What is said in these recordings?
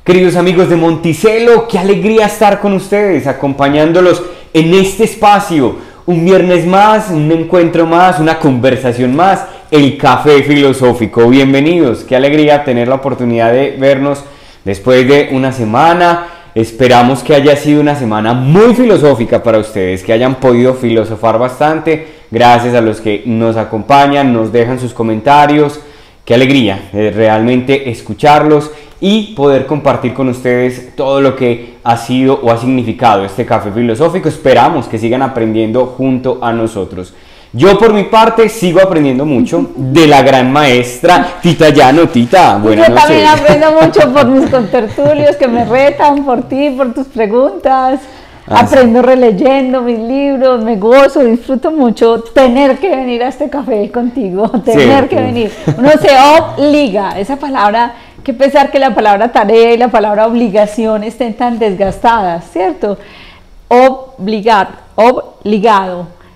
Queridos amigos de Monticello, qué alegría estar con ustedes, acompañándolos en este espacio. Un viernes más, un encuentro más, una conversación más, el Café Filosófico. Bienvenidos, qué alegría tener la oportunidad de vernos después de una semana. Esperamos que haya sido una semana muy filosófica para ustedes, que hayan podido filosofar bastante. Gracias a los que nos acompañan, nos dejan sus comentarios. Qué alegría realmente escucharlos y poder compartir con ustedes todo lo que ha sido o ha significado este café filosófico. Esperamos que sigan aprendiendo junto a nosotros. Yo por mi parte sigo aprendiendo mucho de la gran maestra Tita Llano. Tita, buenas noches. Yo también aprendo mucho por mis contertulios que me retan, por ti, por tus preguntas. Aprendo releyendo mis libros, me gozo, disfruto mucho tener que venir a este café contigo, tener que venir. Uno se obliga, esa palabra, que pesar que la palabra tarea y la palabra obligación estén tan desgastadas, ¿cierto?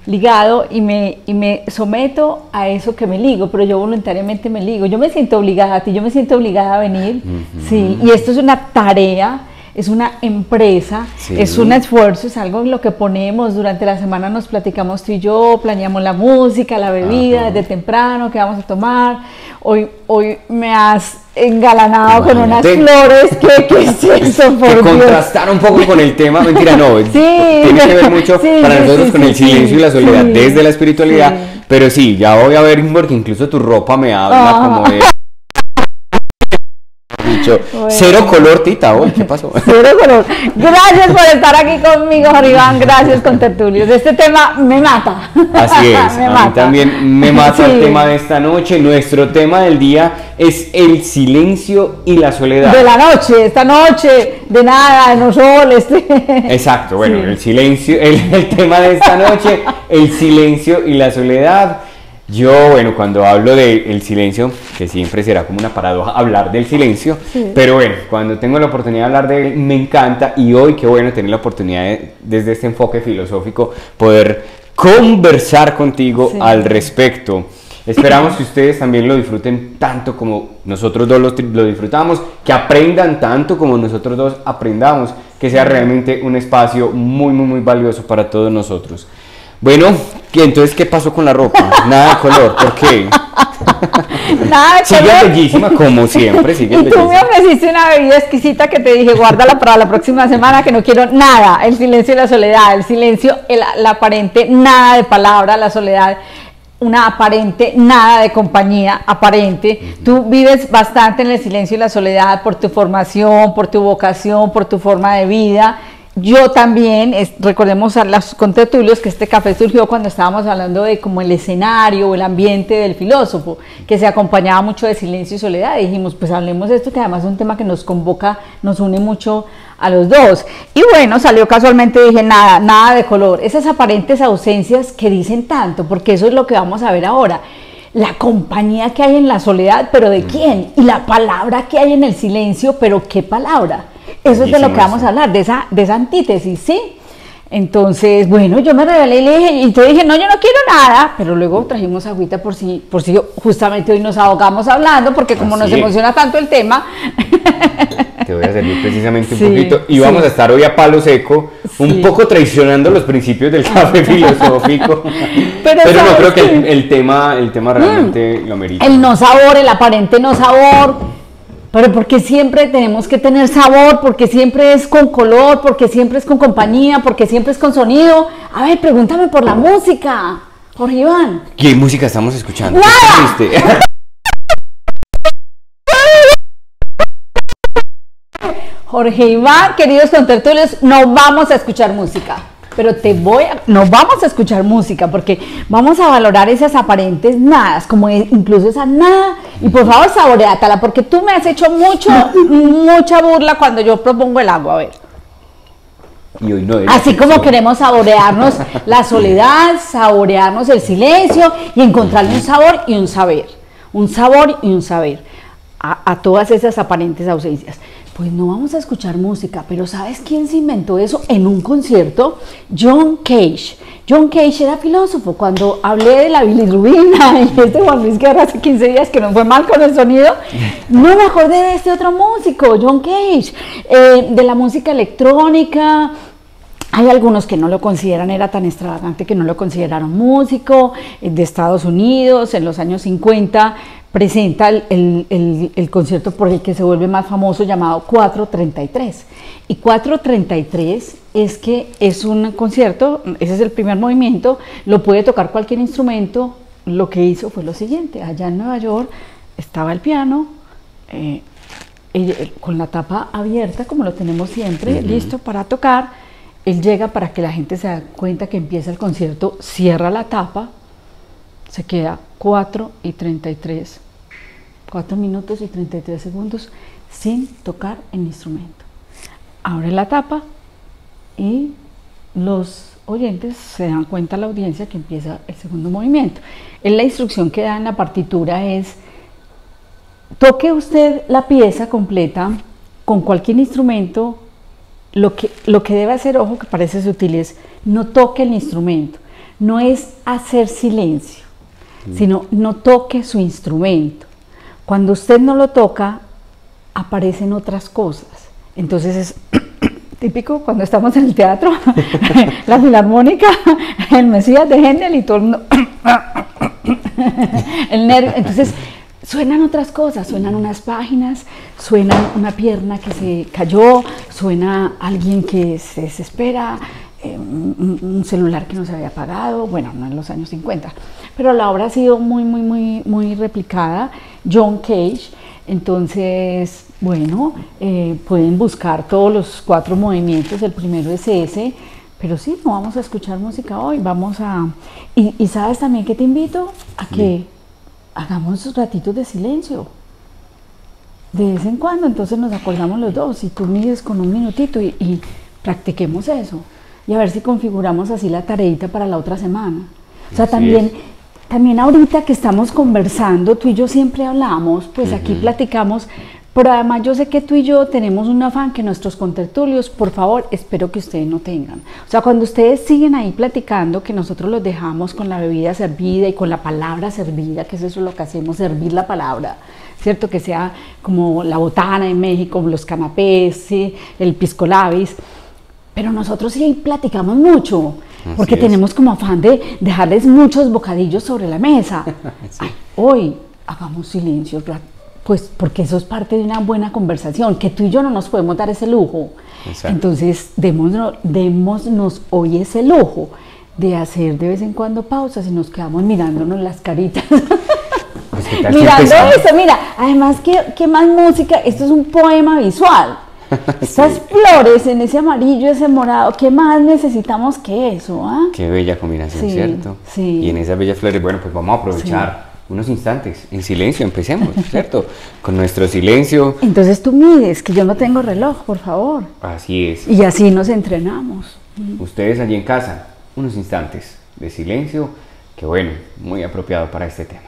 Ligado y me someto a eso que me ligo, pero yo voluntariamente me ligo. Yo me siento obligada a ti, yo me siento obligada a venir, sí, y esto es una tarea. Es una empresa, sí. Es un esfuerzo, es algo en lo que ponemos durante la semana, nos platicamos tú y yo, planeamos la música, la bebida, desde temprano, qué vamos a tomar. Hoy me has engalanado con unas flores, ¿qué es eso? Por contrastar un poco con el tema, mentira, no, sí, tiene que ver mucho para nosotros con el silencio y la soledad desde la espiritualidad, pero sí, ya voy a ver porque incluso tu ropa me habla como de... Bueno. Cero color, Tita, hoy, ¿qué pasó? Cero color. Gracias por estar aquí conmigo, Jorge Iván, gracias contertulios. Este tema me mata. Así es, a mí también me mata el tema de esta noche. Nuestro tema del día es el silencio y la soledad. De la noche, esta noche, de nada, de no sol, Exacto, bueno, el silencio, el tema de esta noche, el silencio y la soledad. Yo, bueno, cuando hablo del silencio, que siempre será como una paradoja hablar del silencio, pero bueno, cuando tengo la oportunidad de hablar de él, me encanta, y hoy qué bueno tener la oportunidad de, desde este enfoque filosófico, poder conversar contigo al respecto. Esperamos que ustedes también lo disfruten tanto como nosotros dos lo disfrutamos, que aprendan tanto como nosotros dos aprendamos, que sea realmente un espacio muy, muy, muy valioso para todos nosotros. Bueno, entonces, ¿qué pasó con la ropa? Nada de color, ¿por qué? Nada de sigue color. Bellísima, como siempre, sigue y bellísima. Tú me ofreciste una bebida exquisita que te dije, guárdala para la próxima semana, que no quiero nada, el silencio y la soledad, el silencio, la aparente nada de palabra, la soledad, una aparente nada de compañía, aparente. Tú vives bastante en el silencio y la soledad por tu formación, por tu vocación, por tu forma de vida. Yo también, recordemos a los contertulios que este café surgió cuando estábamos hablando de como el escenario o el ambiente del filósofo, que se acompañaba mucho de silencio y soledad, y dijimos, pues hablemos de esto, que además es un tema que nos convoca, nos une mucho a los dos. Y bueno, salió casualmente, dije, nada de color, esas aparentes ausencias que dicen tanto, porque eso es lo que vamos a ver ahora. La compañía que hay en la soledad, pero ¿de quién? Y la palabra que hay en el silencio, pero ¿qué palabra? Eso es de lo que vamos a hablar, de esa antítesis, ¿sí? Entonces, bueno, yo me rebelé y le dije, y te dije, no, yo no quiero nada, pero luego trajimos agüita por si justamente hoy nos ahogamos hablando, porque como nos emociona tanto el tema. Te voy a servir precisamente un poquito, y vamos a estar hoy a palo seco, un poco traicionando los principios del café filosófico, pero no creo que el tema realmente lo merita. El no sabor, el aparente no sabor. Pero porque siempre tenemos que tener sabor, porque siempre es con color, porque siempre es con compañía, porque siempre es con sonido. A ver, pregúntame por la música, Jorge Iván. ¿Qué música estamos escuchando? ¡Nada! Jorge Iván, queridos contertulios, no vamos a escuchar música. Pero no vamos a escuchar música porque vamos a valorar esas aparentes nadas, como incluso esa nada, y por favor saboreátala, porque tú me has hecho mucha burla cuando yo propongo el agua, a ver. Y hoy no así como queremos saborearnos la soledad, saborearnos el silencio y encontrarle un sabor y un saber, un sabor y un saber. a todas esas aparentes ausencias. Pues no vamos a escuchar música, pero ¿sabes quién se inventó eso en un concierto? John Cage. John Cage era filósofo. Cuando hablé de la bilirrubina y Juan Luis Guerra hace 15 días que nos fue mal con el sonido, no me acordé de este otro músico, John Cage, de la música electrónica. Hay algunos que no lo consideran, era tan extravagante que no lo consideraron músico, de Estados Unidos, en los años 50, presenta el concierto por el que se vuelve más famoso llamado 433. Y 433 es un concierto, ese es el primer movimiento, lo puede tocar cualquier instrumento. Lo que hizo fue lo siguiente: allá en Nueva York estaba el piano, con la tapa abierta como lo tenemos siempre, listo para tocar. Él llega para que la gente se dé cuenta que empieza el concierto, cierra la tapa, se queda 4 minutos y 33 segundos sin tocar el instrumento. Abre la tapa y los oyentes se dan cuenta, la audiencia, que empieza el segundo movimiento. La instrucción que da en la partitura es: toque usted la pieza completa con cualquier instrumento. Lo que debe hacer, ojo, que parece sutil, es no toque el instrumento, no es hacer silencio, sino no toque su instrumento. Cuando usted no lo toca, aparecen otras cosas. Entonces es típico cuando estamos en el teatro, la filarmónica, el Mesías de Händel y todo el mundo, el nervio. Entonces suenan otras cosas, suenan unas páginas, suena una pierna que se cayó, suena alguien que se desespera, un celular que no se había apagado, bueno, no en los años 50, pero la obra ha sido muy replicada. John Cage. Entonces, bueno, pueden buscar todos los 4 movimientos, el primero es ese, pero sí, no vamos a escuchar música hoy, vamos a... Y ¿sabes también que te invito? A que hagamos ratitos de silencio, de vez en cuando. Entonces nos acordamos los dos y tú mides con un minutito y practiquemos eso, y a ver si configuramos así la tareita para la otra semana. O sea, también ahorita que estamos conversando, tú y yo siempre hablamos, pues aquí platicamos, pero además yo sé que tú y yo tenemos un afán que nuestros contertulios, por favor, espero que ustedes no tengan. O sea, cuando ustedes siguen ahí platicando, que nosotros los dejamos con la bebida servida y con la palabra servida, que es eso lo que hacemos, servir la palabra, ¿cierto? Que sea como la botana en México, los canapés, ¿sí? El pisco labis, pero nosotros sí ahí platicamos mucho. Porque tenemos como afán de dejarles muchos bocadillos sobre la mesa. Sí. Ay, hoy hagamos silencio, pues porque eso es parte de una buena conversación, que tú y yo no nos podemos dar ese lujo. Exacto. Entonces démonos hoy ese lujo de hacer de vez en cuando pausas y nos quedamos mirándonos las caritas. Pues, mirando esto, mira, además ¿qué más música? Esto es un poema visual. Estas flores en ese amarillo, ese morado, ¿qué más necesitamos que eso? Qué bella combinación, ¿cierto? Sí. Y en esas bellas flores, bueno, pues vamos a aprovechar unos instantes en silencio, empecemos, ¿cierto? Con nuestro silencio. Entonces tú mides, que yo no tengo reloj, por favor. Así es. Y así nos entrenamos. Ustedes allí en casa, unos instantes de silencio, que bueno, muy apropiado para este tema.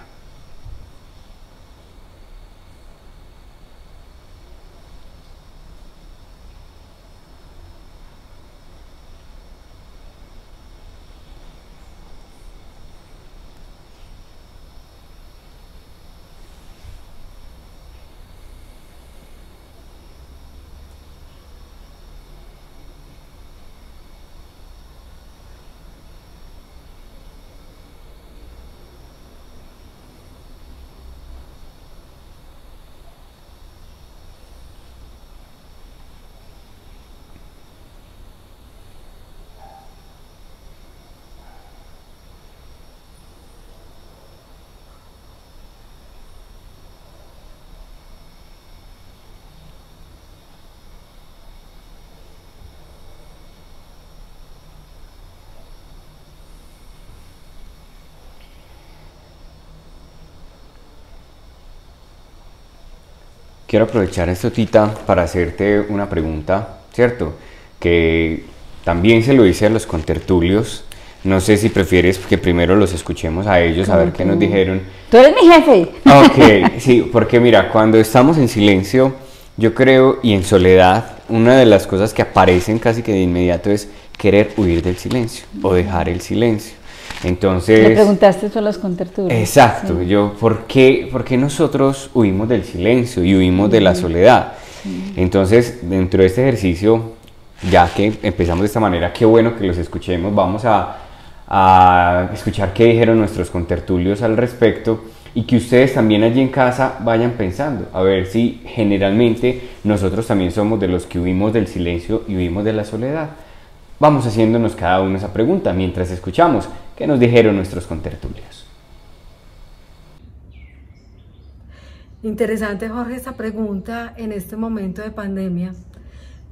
Quiero aprovechar esto, Tita, para hacerte una pregunta, ¿cierto? Que también se lo hice a los contertulios. No sé si prefieres que primero los escuchemos a ellos, a ver qué nos dijeron. Tú eres mi jefe. No, Ok, sí, porque mira, cuando estamos en silencio, yo creo, y en soledad, una de las cosas que aparecen casi que de inmediato es querer huir del silencio o dejar el silencio. Entonces... Le preguntaste tú a los contertulios. Exacto, sí. ¿por qué nosotros huimos del silencio y huimos de la soledad? Entonces, dentro de este ejercicio, ya que empezamos de esta manera, qué bueno que los escuchemos, vamos a escuchar qué dijeron nuestros contertulios al respecto y que ustedes también allí en casa vayan pensando, a ver si generalmente nosotros también somos de los que huimos del silencio y huimos de la soledad. Vamos haciéndonos cada uno esa pregunta mientras escuchamos qué nos dijeron nuestros contertulios. Interesante, Jorge, esta pregunta en este momento de pandemia,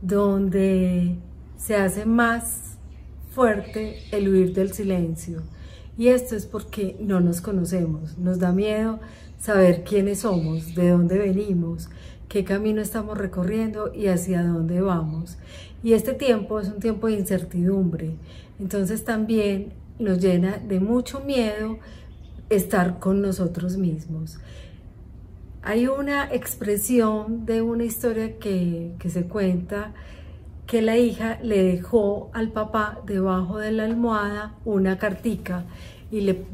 donde se hace más fuerte el huir del silencio. Y esto es porque no nos conocemos, nos da miedo saber quiénes somos, de dónde venimos, qué camino estamos recorriendo y hacia dónde vamos. Y este tiempo es un tiempo de incertidumbre, entonces también nos llena de mucho miedo estar con nosotros mismos. Hay una expresión de una historia que se cuenta que la hija le dejó al papá debajo de la almohada una cartica y le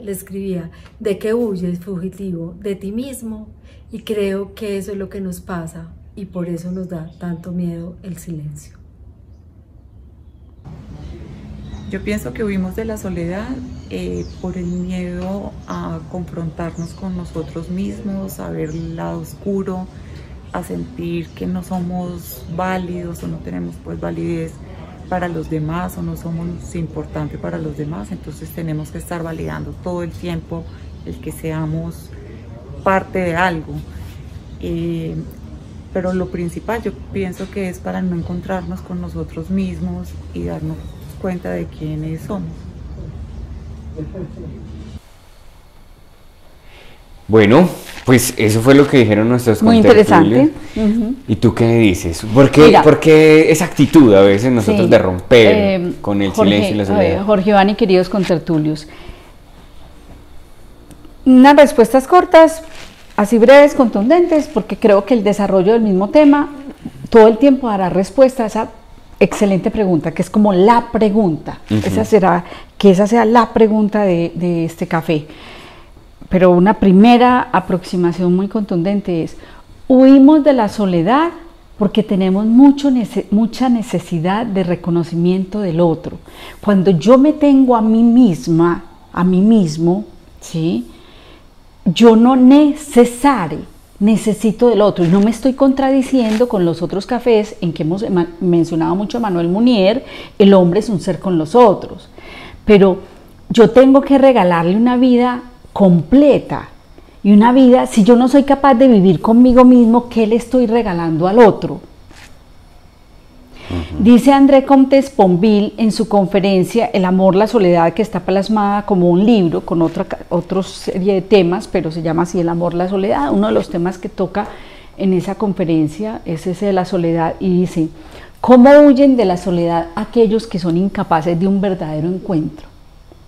escribía: ¿de qué huyes, fugitivo? De ti mismo. Y creo que eso es lo que nos pasa y por eso nos da tanto miedo el silencio. Yo pienso que huimos de la soledad por el miedo a confrontarnos con nosotros mismos, a ver el lado oscuro, a sentir que no somos válidos o no tenemos pues validez para los demás o no somos importantes para los demás. Entonces tenemos que estar validando todo el tiempo el que seamos parte de algo. Pero lo principal yo pienso que es para no encontrarnos con nosotros mismos y darnos cuenta de quiénes somos. Bueno, pues eso fue lo que dijeron nuestros Muy contertulios. interesante. ¿Y tú qué dices? Mira, ¿Por qué esa actitud a veces nosotros de romper con el silencio y la soledad? Jorge Iván y queridos contertulios, unas respuestas cortas, así breves, contundentes, porque creo que el desarrollo del mismo tema todo el tiempo dará respuesta a esa excelente pregunta, que es como la pregunta. Esa sea la pregunta de este café. Pero una primera aproximación muy contundente es: huimos de la soledad porque tenemos mucha necesidad de reconocimiento del otro. Cuando yo me tengo a mí misma, a mí mismo, ¿sí?, yo no necesito del otro, y no me estoy contradiciendo con los otros cafés en que hemos mencionado mucho a Manuel Munier: el hombre es un ser con los otros, pero yo tengo que regalarle una vida completa, y una vida, si yo no soy capaz de vivir conmigo mismo, ¿qué le estoy regalando al otro? Dice André Comte Sponville en su conferencia El amor, la soledad, que está plasmada como un libro con otra serie de temas, pero se llama así: El amor, la soledad. Uno de los temas que toca en esa conferencia es ese de la soledad, y dice: ¿cómo huyen de la soledad aquellos que son incapaces de un verdadero encuentro?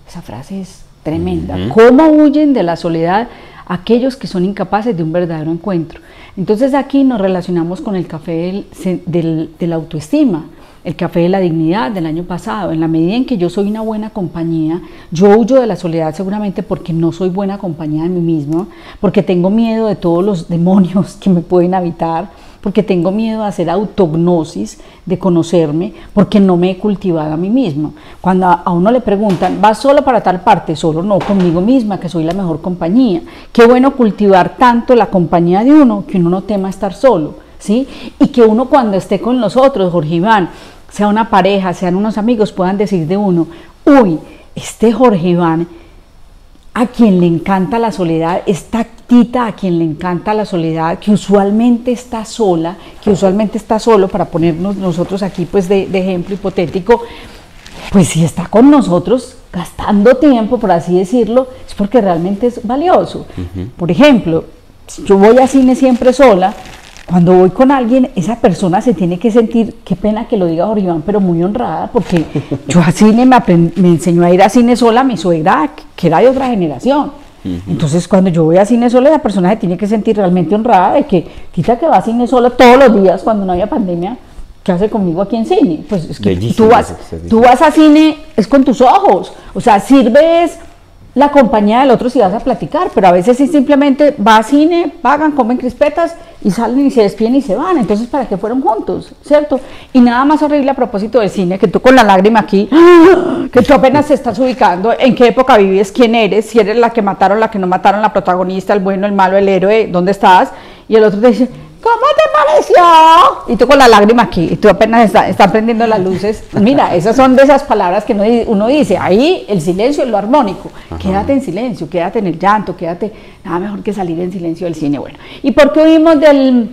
Esa frase es tremenda. ¿Cómo huyen de la soledad aquellos que son incapaces de un verdadero encuentro? Entonces aquí nos relacionamos con el café de la autoestima, el café de la dignidad del año pasado. En la medida en que yo soy una buena compañía, yo huyo de la soledad seguramente porque no soy buena compañía de mí mismo, porque tengo miedo de todos los demonios que me pueden habitar, porque tengo miedo de hacer autognosis, de conocerme, porque no me he cultivado a mí mismo. Cuando a uno le preguntan: ¿vas solo para tal parte? Solo no, conmigo misma, que soy la mejor compañía. Qué bueno cultivar tanto la compañía de uno, que uno no tema estar solo, ¿sí? Y que uno, cuando esté con los otros, Jorge Iván, sea una pareja, sean unos amigos, puedan decir de uno: uy, este Jorge Iván, a quien le encanta la soledad, esta Tita, a quien le encanta la soledad, que usualmente está sola, que usualmente está solo, para ponernos nosotros aquí pues de ejemplo hipotético, pues si está con nosotros gastando tiempo, por así decirlo, es porque realmente es valioso. Por ejemplo, si yo voy a cine siempre sola, cuando voy con alguien, esa persona se tiene que sentir, qué pena que lo diga Jorge Iván, pero muy honrada, porque yo a cine me enseñó a ir a cine sola mi suegra, que era de otra generación. Entonces, cuando yo voy a cine sola, la persona se tiene que sentir realmente honrada de que, quita que va a cine sola todos los días cuando no había pandemia, ¿qué hace conmigo aquí en cine? Pues es que tú vas a cine, es con tus ojos, o sea, sirves la compañía del otro si vas a platicar, pero a veces sí simplemente va a cine, pagan, comen crispetas y salen y se despiden y se van. Entonces, ¿para qué fueron juntos? ¿Cierto? Y nada más horrible a propósito del cine, que tú con la lágrima aquí, que tú apenas te estás ubicando, en qué época vives, quién eres, si eres la que mataron, la que no mataron, la protagonista, el bueno, el malo, el héroe, ¿dónde estás? Y el otro te dice, ¿cómo te pareció? Y tú con la lágrima aquí, y tú apenas están prendiendo las luces. Mira, esas son de esas palabras que uno dice, ahí el silencio es lo armónico. Ajá. Quédate en silencio, quédate en el llanto, quédate, nada mejor que salir en silencio del cine. Bueno, ¿y por qué oímos del...?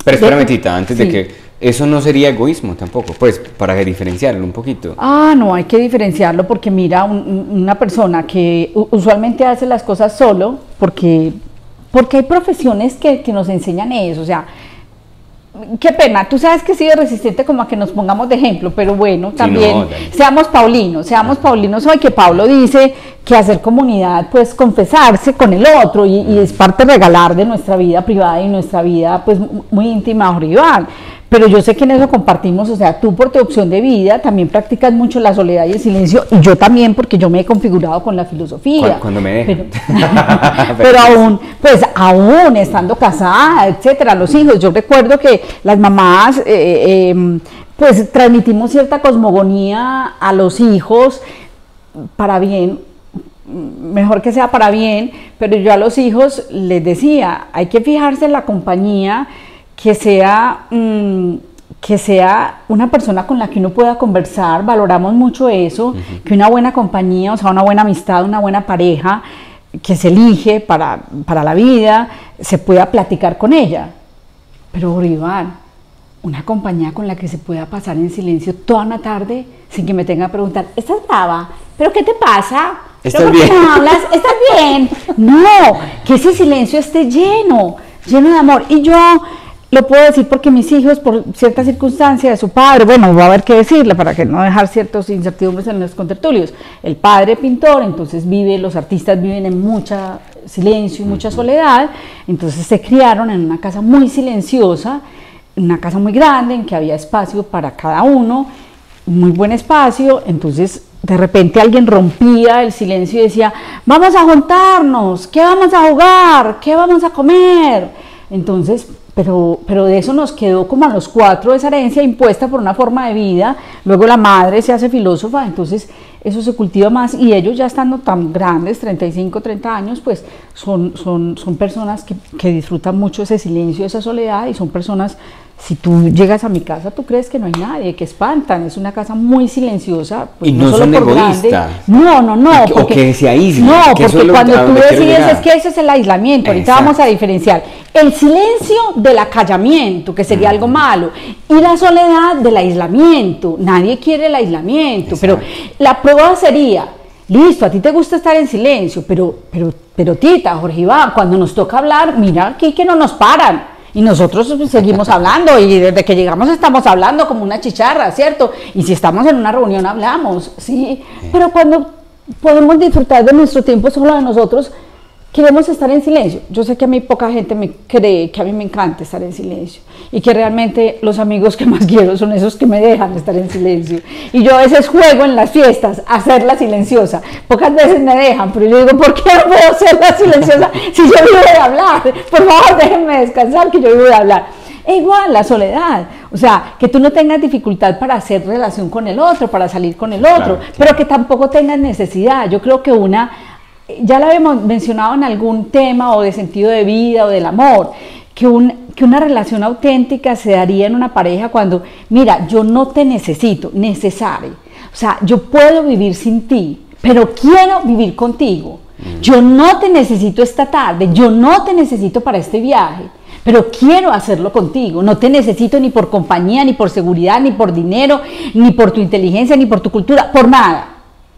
Pero espérame, Tita, antes de que... Eso no sería egoísmo tampoco, pues, para diferenciarlo un poquito. Ah, no, hay que diferenciarlo porque mira, una persona que usualmente hace las cosas solo, porque hay profesiones que nos enseñan eso, o sea, qué pena, tú sabes que he sido resistente como a que nos pongamos de ejemplo, pero bueno, también seamos paulinos hoy, que Pablo dice que hacer comunidad, pues confesarse con el otro y es parte regalar de nuestra vida privada y nuestra vida pues muy íntima, Jorge Iván. Pero yo sé que en eso compartimos, o sea, tú por tu opción de vida también practicas mucho la soledad y el silencio, y yo también porque yo me he configurado con la filosofía. Cuando me dejan. Pero aún estando casada, etcétera, los hijos, yo recuerdo que las mamás, pues transmitimos cierta cosmogonía a los hijos para bien, mejor que sea para bien, pero yo a los hijos les decía, hay que fijarse en la compañía, que sea una persona con la que uno pueda conversar, valoramos mucho eso, que una buena compañía, o sea, una buena amistad, una buena pareja, que se elige para la vida, se pueda platicar con ella. Pero, Iván, una compañía con la que se pueda pasar en silencio toda una tarde, sin que me tenga que preguntar, ¿estás brava? ¿Pero qué te pasa? ¿Estás bien? ¿No hablas? ¿Estás bien? No, que ese silencio esté lleno de amor. Y yo... lo puedo decir porque mis hijos, por cierta circunstancia de su padre, bueno, va a haber que decirle para que no dejar ciertos incertidumbres en los contertulios. El padre pintor, entonces los artistas viven en mucha silencio y mucha soledad, entonces se criaron en una casa muy silenciosa, una casa muy grande en que había espacio para cada uno, muy buen espacio, entonces de repente alguien rompía el silencio y decía, vamos a juntarnos, ¿qué vamos a jugar? ¿Qué vamos a comer? Entonces... Pero de eso nos quedó como a los 4 esa herencia impuesta por una forma de vida, luego la madre se hace filósofa, entonces eso se cultiva más y ellos ya estando tan grandes, 35, 30 años, pues son personas que disfrutan mucho ese silencio, esa soledad y son personas, si tú llegas a mi casa, tú crees que no hay nadie, que espantan, es una casa muy silenciosa. Pues y no son egoístas. No. O que se aíslan. No, porque cuando tú decides, es que ese es el aislamiento, ahorita vamos a diferenciar el silencio del acallamiento, que sería algo malo, y la soledad del aislamiento. Nadie quiere el aislamiento, pero la prueba sería, listo, a ti te gusta estar en silencio, pero Tita, Jorge Iván, cuando nos toca hablar, mira aquí que no nos paran. Y nosotros seguimos hablando y desde que llegamos estamos hablando como una chicharra, ¿cierto? Y si estamos en una reunión hablamos, ¿sí? Pero cuando podemos disfrutar de nuestro tiempo solo de nosotros, queremos estar en silencio. Yo sé que a mí poca gente me cree que a mí me encanta estar en silencio y que realmente los amigos que más quiero son esos que me dejan estar en silencio. Y yo a veces juego en las fiestas a hacerla silenciosa. Pocas veces me dejan, pero yo digo, ¿por qué no puedo hacerla silenciosa si yo vivo de hablar? Por favor, déjenme descansar que yo vivo de hablar. E igual, la soledad, o sea, que tú no tengas dificultad para hacer relación con el otro, para salir con el otro, pero que tampoco tengas necesidad. Yo creo que ya lo habíamos mencionado en algún tema o de sentido de vida o del amor, que una relación auténtica se daría en una pareja cuando, mira, yo no te necesito, necesario, o sea, yo puedo vivir sin ti, pero quiero vivir contigo, yo no te necesito esta tarde, yo no te necesito para este viaje, pero quiero hacerlo contigo, no te necesito ni por compañía, ni por seguridad, ni por dinero, ni por tu inteligencia, ni por tu cultura, por nada.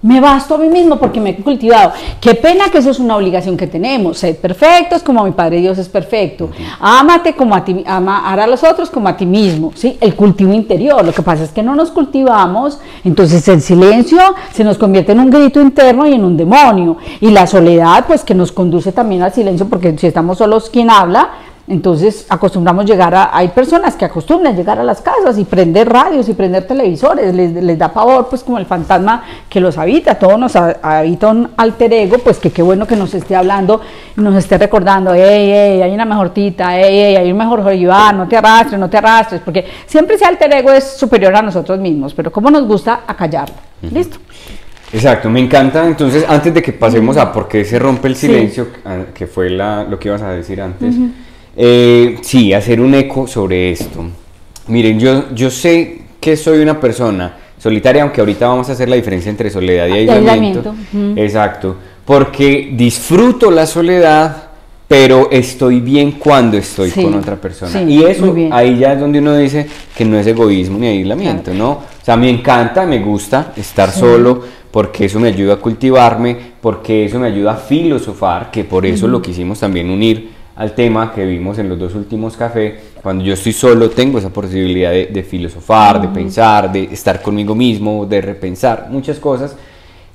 Me basto a mí mismo porque me he cultivado. Qué pena que eso es una obligación que tenemos. Sed perfectos como mi Padre Dios es perfecto. Ámate como a ti, amar a los otros como a ti mismo. ¿Sí? El cultivo interior. Lo que pasa es que no nos cultivamos, entonces el silencio se nos convierte en un grito interno y en un demonio. Y la soledad, pues que nos conduce también al silencio, porque si estamos solos, ¿quién habla? Entonces acostumbramos hay personas que acostumbran llegar a las casas y prender radios y prender televisores, les da pavor, pues como el fantasma que los habita, todo nos habita un alter ego, pues que qué bueno que nos esté hablando, nos esté recordando, hay una mejor Tita, hay un mejor Jorge Iván, no te arrastres, porque siempre ese alter ego es superior a nosotros mismos, pero como nos gusta acallarlo, ¿listo? Exacto, me encanta. Entonces, antes de que pasemos a por qué se rompe el silencio, que fue lo que ibas a decir antes, sí, hacer un eco sobre esto. Miren, yo sé que soy una persona solitaria, aunque ahorita vamos a hacer la diferencia entre soledad y aislamiento. Exacto, porque disfruto la soledad, pero estoy bien cuando estoy con otra persona. Sí, y eso, ahí ya es donde uno dice que no es egoísmo ni aislamiento, claro. ¿No? O sea, me encanta, me gusta estar solo, porque eso me ayuda a cultivarme, porque eso me ayuda a filosofar, que por eso lo quisimos también unir al tema que vimos en los 2 últimos cafés. Cuando yo estoy solo tengo esa posibilidad de filosofar, de pensar, de estar conmigo mismo, de repensar muchas cosas,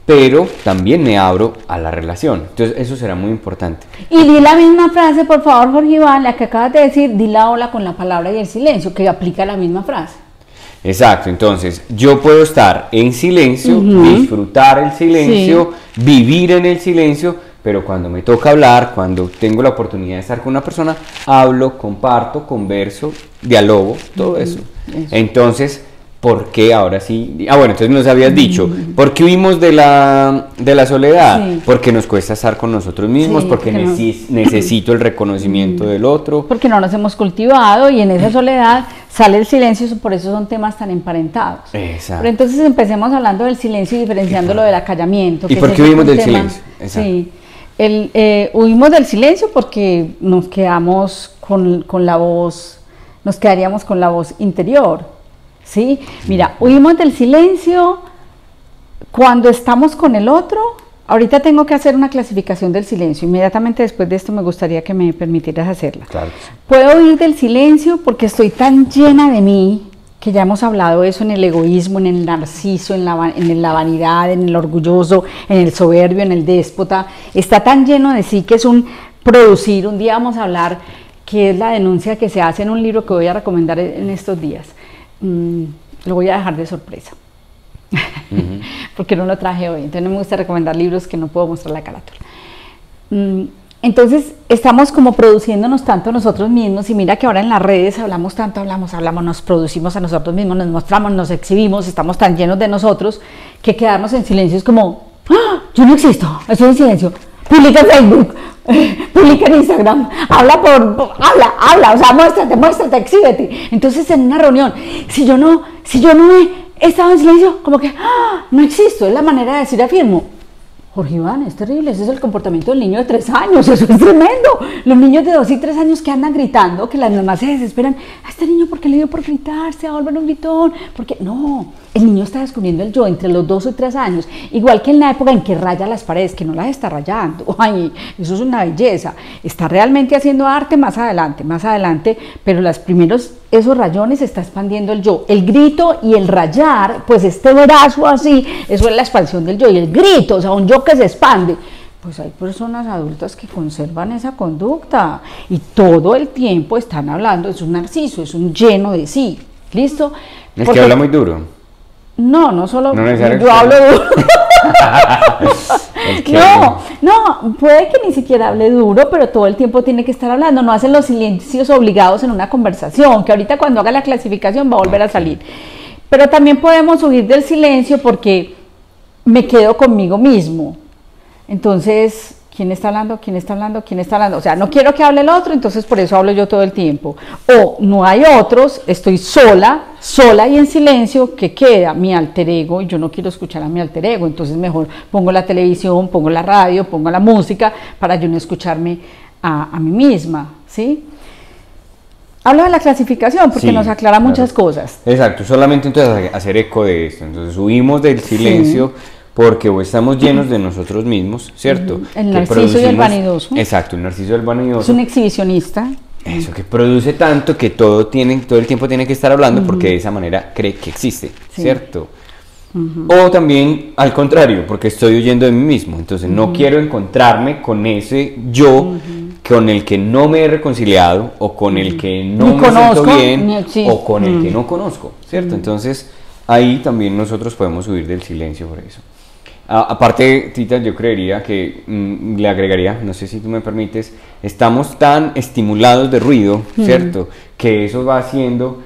pero también me abro a la relación. Entonces eso será muy importante. Y di la misma frase, por favor, Jorge Iván, la que acabas de decir, di la ola con la palabra y el silencio, que aplica la misma frase. Exacto, entonces yo puedo estar en silencio, disfrutar el silencio, vivir en el silencio, pero cuando me toca hablar, cuando tengo la oportunidad de estar con una persona, hablo, comparto, converso, dialogo, todo eso. Entonces, ¿por qué ahora sí? Bueno, entonces nos habías dicho, ¿por qué huimos de la soledad? Sí. Porque nos cuesta estar con nosotros mismos, porque necesito el reconocimiento del otro. Porque no nos hemos cultivado y en esa soledad sale el silencio, por eso son temas tan emparentados. Exacto. Pero entonces empecemos hablando del silencio y diferenciándolo del acallamiento. ¿Y por qué huimos del silencio? Exacto. Sí. Huimos del silencio porque nos quedamos con la voz, nos quedaríamos con la voz interior, ¿sí? Mira, huimos del silencio cuando estamos con el otro. Ahorita tengo que hacer una clasificación del silencio, inmediatamente después de esto me gustaría que me permitieras hacerla. Claro. Puedo huir del silencio porque estoy tan llena de mí, que ya hemos hablado de eso, en el egoísmo, en el narciso, en la vanidad, en el orgulloso, en el soberbio, en el déspota, está tan lleno de sí que es un producir. Un día vamos a hablar, que es la denuncia que se hace en un libro que voy a recomendar en estos días. Lo voy a dejar de sorpresa, porque no lo traje hoy, entonces no me gusta recomendar libros que no puedo mostrar la carátula. Entonces estamos como produciéndonos tanto nosotros mismos, y mira que ahora en las redes hablamos tanto, hablamos, nos producimos a nosotros mismos, nos mostramos, nos exhibimos, estamos tan llenos de nosotros que quedarnos en silencio es como, ¡ah! Yo no existo, estoy en silencio. Publica en Facebook, publica en Instagram, habla, o sea, muéstrate, exhíbete. Entonces en una reunión, si yo no he estado en silencio, como que no existo, es la manera de decir afirmo. Jorge Iván, es terrible, ese es el comportamiento del niño de 3 años, eso es tremendo. Los niños de 2 y 3 años que andan gritando, que las mamás se desesperan, a este niño, ¿por qué le dio por gritar? Se va a volver un gritón, porque no, el niño está descubriendo el yo entre los 2 y 3 años, igual que en la época en que raya las paredes, que no las está rayando, ay, eso es una belleza, está realmente haciendo arte más adelante, pero los primeros, esos rayones, está expandiendo el yo, el grito y el rayar, pues este brazo así, eso es la expansión del yo, y el grito, o sea, un yo que se expande. Pues hay personas adultas que conservan esa conducta y todo el tiempo están hablando, es un narciso, es un lleno de sí, ¿listo? Es porque, que habla muy duro. No solo yo hablo duro. No, puede que ni siquiera hable duro, pero todo el tiempo tiene que estar hablando, no hacen los silencios obligados en una conversación, que ahorita cuando haga la clasificación va a volver a salir. Pero también podemos huir del silencio porque me quedo conmigo mismo. Entonces, ¿quién está hablando? O sea, no quiero que hable el otro, entonces por eso hablo yo todo el tiempo. O no hay otros, estoy sola y en silencio, ¿qué queda? Mi alter ego, y yo no quiero escuchar a mi alter ego, entonces mejor pongo la televisión, pongo la radio, pongo la música, para yo no escucharme a mí misma, ¿sí? Hablo de la clasificación porque nos aclara muchas cosas. Exacto, solamente entonces hacer eco de esto. Entonces huimos del silencio porque o estamos llenos de nosotros mismos, ¿cierto? El narciso y el vanidoso. Exacto, el narciso y el vanidoso. Es un exhibicionista. Eso, que produce tanto que todo el tiempo tiene que estar hablando porque de esa manera cree que existe, ¿cierto? O también al contrario, porque estoy huyendo de mí mismo, entonces no quiero encontrarme con ese yo con el que no me he reconciliado, o con el que no me siento bien, o con el que no conozco, ¿cierto? Entonces ahí también nosotros podemos huir del silencio por eso. Aparte, Tita, yo creería que le agregaría, no sé si tú me permites, estamos tan estimulados de ruido, ¿cierto? Que eso va haciendo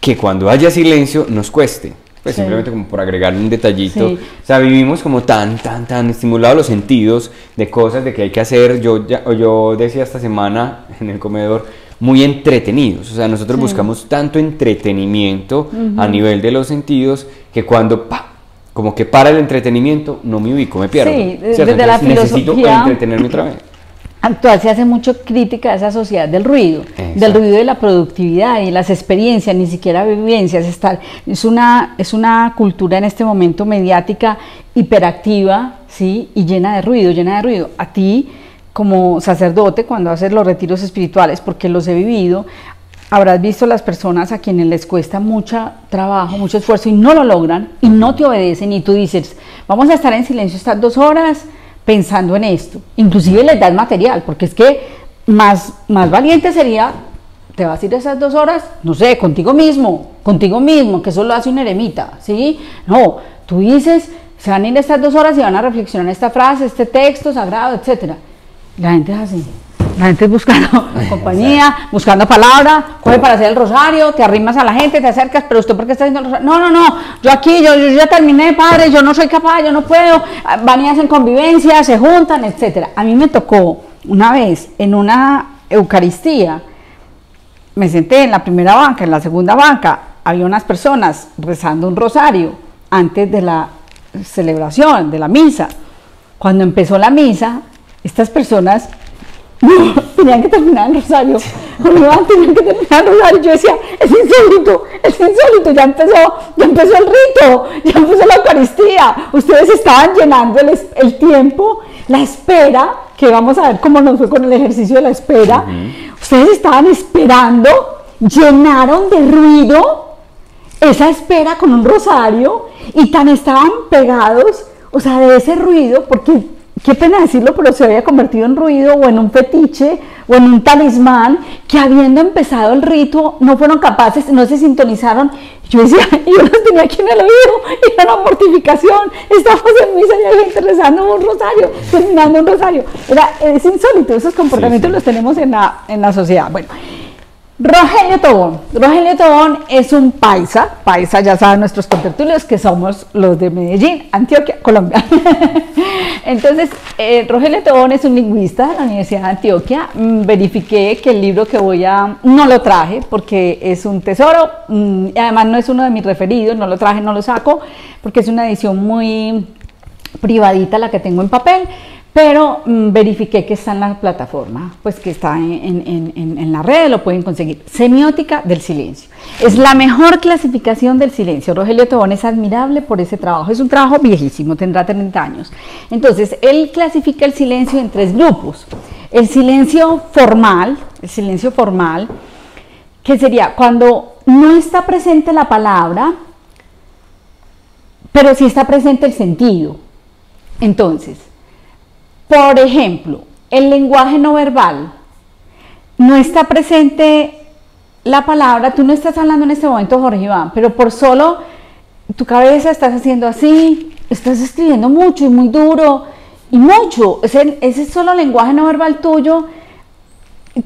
que cuando haya silencio nos cueste. Pues simplemente como por agregar un detallito. O sea, vivimos como tan estimulados los sentidos de cosas, de que hay que hacer. Yo decía esta semana en el comedor, muy entretenidos. O sea, nosotros buscamos tanto entretenimiento a nivel de los sentidos que cuando como que para el entretenimiento no me ubico, me pierdo. Sí, desde la filosofía necesito entretenerme otra vez. Actual se hace mucho crítica a esa sociedad del ruido, del ruido de la productividad y las experiencias, ni siquiera vivencias. Es una cultura en este momento mediática hiperactiva, ¿sí? Y llena de ruido, A ti, como sacerdote, cuando haces los retiros espirituales, porque los he vivido, habrás visto las personas a quienes les cuesta mucho trabajo, mucho esfuerzo y no lo logran y no te obedecen, y tú dices, vamos a estar en silencio estas 2 horas pensando en esto, inclusive les das material, porque es que más valiente sería, te vas a ir esas 2 horas, no sé, contigo mismo, que eso lo hace un eremita, ¿sí? No, tú dices, se van a ir estas 2 horas y van a reflexionar esta frase, este texto sagrado, etcétera. La gente es así. La gente es buscando compañía, buscando palabra, coge para hacer el rosario, te arrimas a la gente, te acercas, pero usted ¿por qué está haciendo el rosario? No, yo aquí, yo ya terminé, padre, yo no soy capaz, yo no puedo, van y hacen convivencia, se juntan, etcétera. A mí me tocó una vez en una Eucaristía, me senté en la primera banca, en la segunda banca, había unas personas rezando un rosario antes de la celebración, de la misa. Cuando empezó la misa, estas personas tenían que terminar el rosario, tenían que terminar el rosario. Yo decía, es insólito, ya empezó el rito, ya empezó la Eucaristía, ustedes estaban llenando el tiempo, la espera, que vamos a ver cómo nos fue con el ejercicio de la espera. Ustedes estaban esperando, llenaron de ruido esa espera con un rosario, y tan estaban pegados, o sea, de ese ruido, porque qué pena decirlo, pero se había convertido en ruido o en un fetiche o en un talismán, que habiendo empezado el rito no fueron capaces, no se sintonizaron. Yo decía, yo los tenía aquí en el oído, y era una mortificación. Estamos en misa y hay gente rezando un rosario, terminando un rosario. Es insólito, esos comportamientos los tenemos en la sociedad. Bueno, Rogelio Tobón es un paisa, ya saben nuestros contertulios que somos los de Medellín, Antioquia, Colombia. Entonces, Rogelio Tobón es un lingüista de la Universidad de Antioquia. Verifiqué que el libro que no lo traje porque es un tesoro, y además no es uno de mis referidos, no lo traje, no lo saco, porque es una edición muy privadita la que tengo en papel. Pero verifiqué que está en la plataforma, pues que está en la red, lo pueden conseguir. Semiótica del silencio. Es la mejor clasificación del silencio. Rogelio Tobón es admirable por ese trabajo. Es un trabajo viejísimo, tendrá 30 años. Entonces, él clasifica el silencio en 3 grupos. El silencio formal, que sería cuando no está presente la palabra, pero sí está presente el sentido. Entonces, por ejemplo, el lenguaje no verbal, no está presente la palabra, tú no estás hablando en este momento, Jorge Iván, pero por solo tu cabeza estás haciendo así, estás escribiendo mucho y muy duro y mucho, ese solo lenguaje no verbal tuyo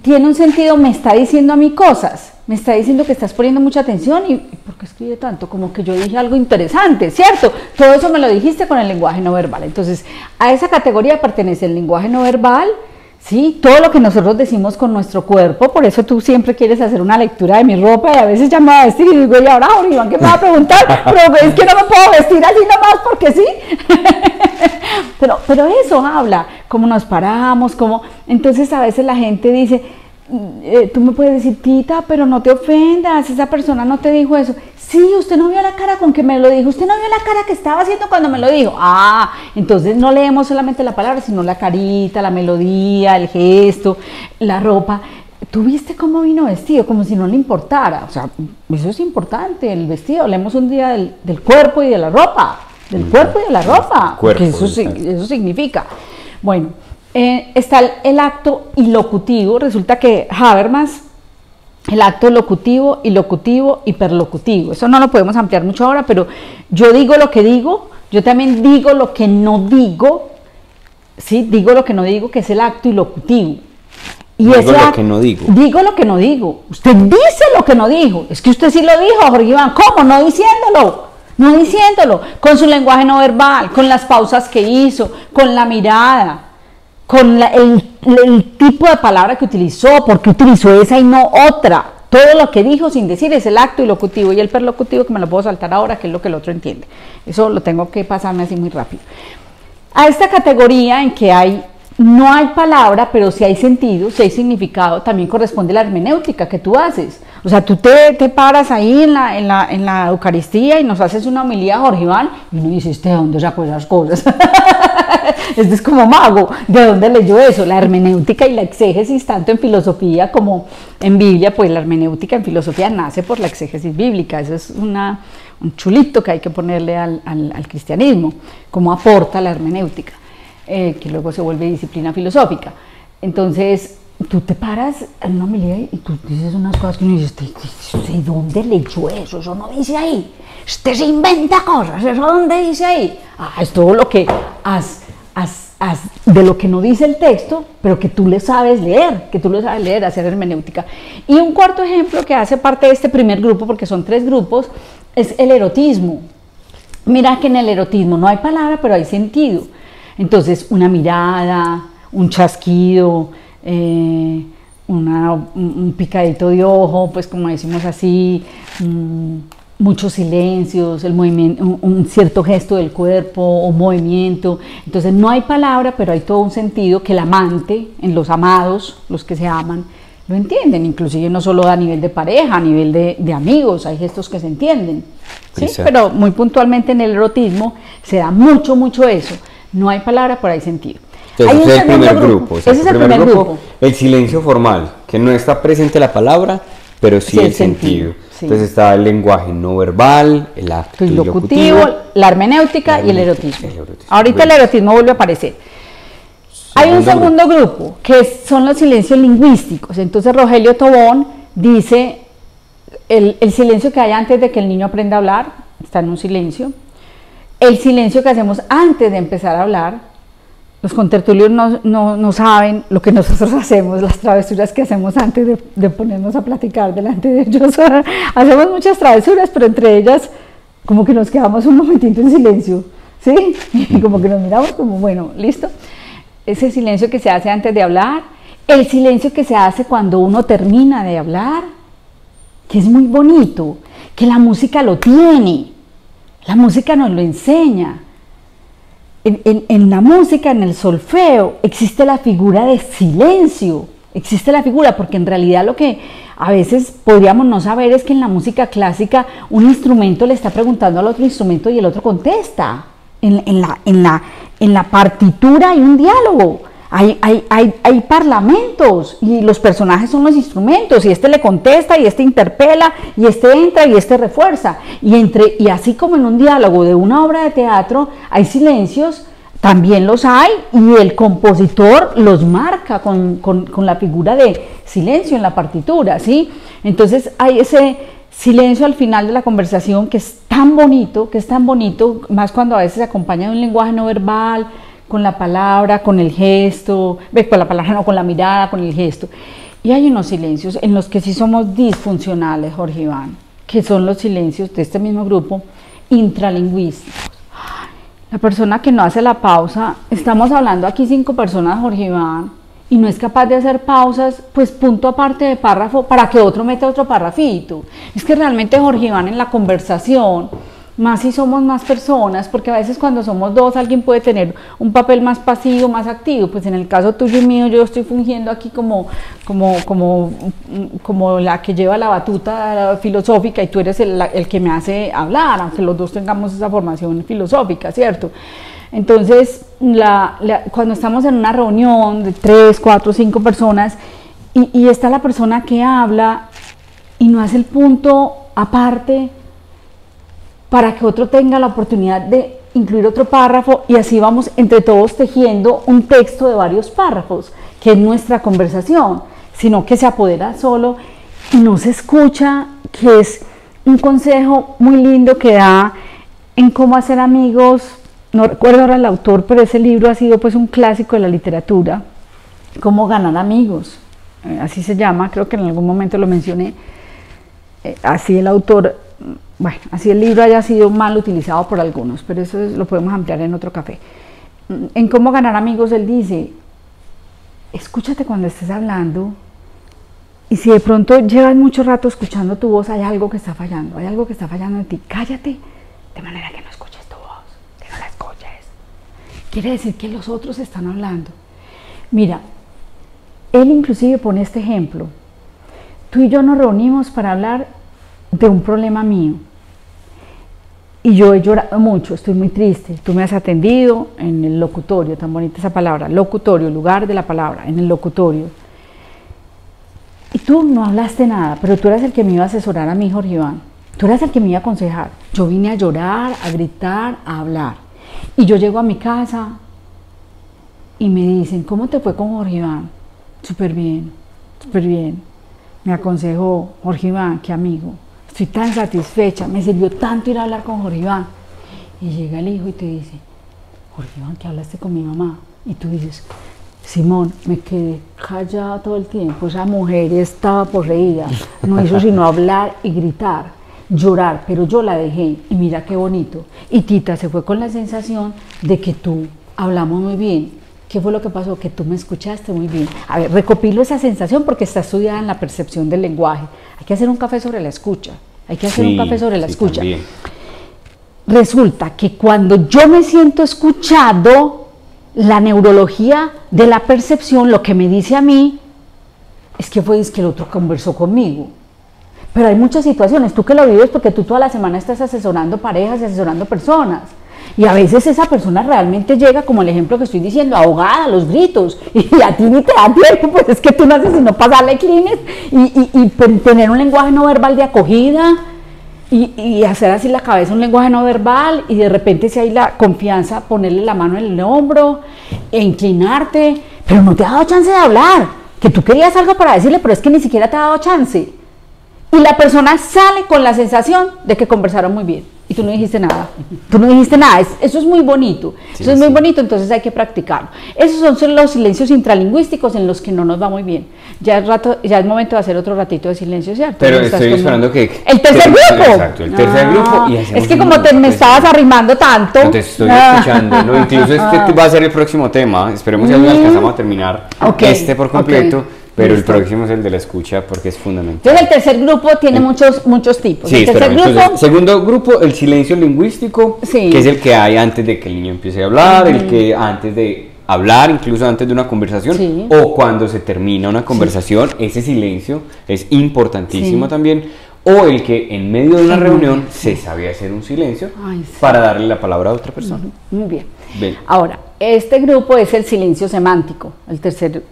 tiene un sentido, me está diciendo a mí cosas, me está diciendo que estás poniendo mucha atención. ¿Y por qué escribe tanto? Como que yo dije algo interesante, ¿cierto? Todo eso me lo dijiste con el lenguaje no verbal. Entonces, a esa categoría pertenece el lenguaje no verbal, ¿sí? Todo lo que nosotros decimos con nuestro cuerpo. Por eso tú siempre quieres hacer una lectura de mi ropa, y a veces ya me va a vestir y digo, y ahora, Jorge Iván, ¿qué me va a preguntar? Pero es que no me puedo vestir así nomás porque sí. pero eso habla, cómo nos paramos, cómo. Entonces a veces la gente dice, tú me puedes decir, Tita, pero no te ofendas, esa persona no te dijo eso. Sí, usted no vio la cara con que me lo dijo, usted no vio la cara que estaba haciendo cuando me lo dijo. Ah, entonces no leemos solamente la palabra, sino la carita, la melodía, el gesto, la ropa. ¿Tú viste cómo vino vestido? Como si no le importara. O sea, eso es importante, el vestido. Hablemos un día del cuerpo y de la ropa. Del cuerpo y de la ropa. Porque eso significa. Bueno, está el acto ilocutivo. Resulta que Habermas, el acto locutivo, ilocutivo, hiperlocutivo. Eso no lo podemos ampliar mucho ahora, pero yo digo lo que digo, yo también digo lo que no digo, ¿sí? Digo lo que no digo, que es el acto ilocutivo. Y digo lo que no digo. Digo lo que no digo. Usted dice lo que no dijo. Es que usted sí lo dijo, Jorge Iván. ¿Cómo? No diciéndolo. No diciéndolo. Con su lenguaje no verbal, con las pausas que hizo, con la mirada, con el tipo de palabra que utilizó, porque utilizó esa y no otra. Todo lo que dijo sin decir es el acto ilocutivo, y el perlocutivo, que me lo puedo saltar ahora, que es lo que el otro entiende. Eso lo tengo que pasarme así muy rápido. A esta categoría en que no hay palabra, pero sí hay sentido, sí hay significado, también corresponde la hermenéutica que tú haces. O sea, tú te paras ahí en la Eucaristía y nos haces una homilía, Jorge Iván, y uno dice, ¿de dónde sacó esas cosas? Este es como mago, ¿de dónde leyó eso? La hermenéutica y la exégesis, tanto en filosofía como en Biblia, pues la hermenéutica en filosofía nace por la exégesis bíblica. Eso es un chulito que hay que ponerle al cristianismo, cómo aporta la hermenéutica. Que luego se vuelve disciplina filosófica. Entonces, tú te paras en una homilía y tú dices unas cosas que uno dice, ¿de dónde leyó eso? Eso no dice ahí. Usted se inventa cosas, ¿eso dónde dice ahí? Ah, es todo lo que de lo que no dice el texto, pero que tú le sabes leer, hacer hermenéutica. Y un cuarto ejemplo que hace parte de este primer grupo, porque son 3 grupos, es el erotismo. Mira que en el erotismo no hay palabra, pero hay sentido. Entonces, una mirada, un chasquido, un picadito de ojo, pues como decimos así, muchos silencios, el movimiento, un cierto gesto del cuerpo o movimiento. Entonces, no hay palabra, pero hay todo un sentido que el amante, en los amados, los que se aman, lo entienden, inclusive no solo a nivel de pareja, a nivel de amigos, hay gestos que se entienden, ¿sí? Pero muy puntualmente en el erotismo se da mucho eso. No hay palabra, pero hay sentido. Entonces, ese es el primer grupo. Ese es el primer grupo. El silencio formal, que no está presente la palabra, pero sí el sentido. Sí. Entonces está el lenguaje no verbal, el acto ilocutivo, la hermenéutica y el erotismo. Ahorita el erotismo vuelve a aparecer. Hay un segundo grupo, que son los silencios lingüísticos. Entonces Rogelio Tobón dice, el silencio que hay antes de que el niño aprenda a hablar, está en un silencio. El silencio que hacemos antes de empezar a hablar, los contertulios no saben lo que nosotros hacemos, las travesuras que hacemos antes de ponernos a platicar delante de ellos. Hacemos muchas travesuras, pero entre ellas como que nos quedamos un momentito en silencio, ¿sí? Y como que nos miramos como, bueno, listo. Ese silencio que se hace antes de hablar, el silencio que se hace cuando uno termina de hablar, que es muy bonito, que la música lo tiene. La música nos lo enseña. En la música, en el solfeo, existe la figura de silencio. Existe la figura, porque en realidad lo que a veces podríamos no saber es que en la música clásica un instrumento le está preguntando al otro instrumento y el otro contesta. En la partitura hay un diálogo. Hay parlamentos y los personajes son los instrumentos, y este le contesta y este interpela y este entra y este refuerza, y así como en un diálogo de una obra de teatro hay silencios, también los hay, y el compositor los marca con la figura de silencio en la partitura, ¿sí? Entonces hay ese silencio al final de la conversación que es tan bonito, más cuando a veces se acompaña de un lenguaje no verbal, con la palabra, con el gesto, con la palabra no, con la mirada, con el gesto. Y hay unos silencios en los que sí somos disfuncionales, Jorge Iván, que son los silencios de este mismo grupo, intralingüísticos. La persona que no hace la pausa, estamos hablando aquí 5 personas, Jorge Iván, y no es capaz de hacer pausas, pues punto aparte de párrafo, para que otro meta otro párrafito. Es que realmente, Jorge Iván, en la conversación, más si somos más personas, porque a veces cuando somos dos alguien puede tener un papel más pasivo, más activo. Pues en el caso tuyo y mío yo estoy fungiendo aquí como la que lleva la batuta filosófica y tú eres el que me hace hablar, aunque los dos tengamos esa formación filosófica, ¿cierto? Entonces, cuando estamos en una reunión de 3, 4, 5 personas y está la persona que habla y no hace el punto aparte para que otro tenga la oportunidad de incluir otro párrafo y así vamos entre todos tejiendo un texto de varios párrafos, que es nuestra conversación, sino que se apodera solo y no se escucha, que es un consejo muy lindo que da en cómo hacer amigos. No recuerdo ahora el autor, pero ese libro ha sido pues un clásico de la literatura, Cómo ganar amigos, así se llama, creo que en algún momento lo mencioné, así el autor, bueno, así el libro haya sido mal utilizado por algunos, pero eso lo podemos ampliar en otro café. En Cómo ganar amigos él dice, escúchate cuando estés hablando y si de pronto llevas mucho rato escuchando tu voz, hay algo que está fallando, en ti, cállate de manera que no escuches tu voz, que no la escuches. Quiere decir que los otros están hablando. Mira, él inclusive pone este ejemplo. Tú y yo nos reunimos para hablar de un problema mío. Y yo he llorado mucho, estoy muy triste. Tú me has atendido en el locutorio, tan bonita esa palabra, locutorio, lugar de la palabra, en el locutorio. Y tú no hablaste nada, pero tú eras el que me iba a asesorar a mí, Jorge Iván. Tú eras el que me iba a aconsejar. Yo vine a llorar, a gritar, a hablar. Y yo llego a mi casa y me dicen, ¿cómo te fue con Jorge Iván? Súper bien, súper bien. Me aconsejó Jorge Iván, qué amigo. Estoy tan satisfecha, me sirvió tanto ir a hablar con Jorge Iván. Y llega el hijo y te dice, Jorge Iván, ¿qué hablaste con mi mamá? Y tú dices, Simón, me quedé callada todo el tiempo. Esa mujer estaba poseída, no hizo sino hablar y gritar, llorar, pero yo la dejé y mira qué bonito. Y Tita se fue con la sensación de que tú hablamos muy bien. ¿Qué fue lo que pasó? Que tú me escuchaste muy bien. A ver, recopilo esa sensación porque está estudiada en la percepción del lenguaje. Hay que hacer un café sobre la escucha. También. Resulta que cuando yo me siento escuchado, la neurología de la percepción, lo que me dice a mí, es que el otro conversó conmigo. Pero hay muchas situaciones, tú que lo vives porque tú toda la semana estás asesorando parejas y asesorando personas. Y a veces esa persona realmente llega, como el ejemplo que estoy diciendo, ahogada, a los gritos, y a ti ni te da tiempo, pues es que tú no haces sino pasarle clines y tener un lenguaje no verbal de acogida y hacer así la cabeza un lenguaje no verbal y de repente si hay la confianza, ponerle la mano en el hombro e inclinarte, pero no te ha dado chance de hablar, que tú querías algo para decirle, pero es que ni siquiera te ha dado chance. Y la persona sale con la sensación de que conversaron muy bien. Y tú no dijiste nada. Eso es muy bonito. Eso es muy bonito, entonces hay que practicarlo. Esos son los silencios intralingüísticos en los que no nos va muy bien. Ya es momento de hacer otro ratito de silencio, ¿cierto? Pero estoy esperando que... ¡El tercer grupo! Exacto, el tercer grupo. Y es que como me estabas arrimando tanto... No te estoy escuchando. No, incluso este va a ser el próximo tema. Esperemos que alcanzamos a terminar por completo. Pero listo. El próximo es el de la escucha porque es fundamental. Entonces el tercer grupo tiene muchos tipos. Sí, el tercer grupo, entonces, segundo grupo, el silencio lingüístico, que es el que hay antes de que el niño empiece a hablar, el que antes de hablar, incluso antes de una conversación, o cuando se termina una conversación, ese silencio es importantísimo también. O el que en medio de una reunión se sabe hacer un silencio para darle la palabra a otra persona. Muy bien. Ahora, este grupo es el silencio semántico, el tercer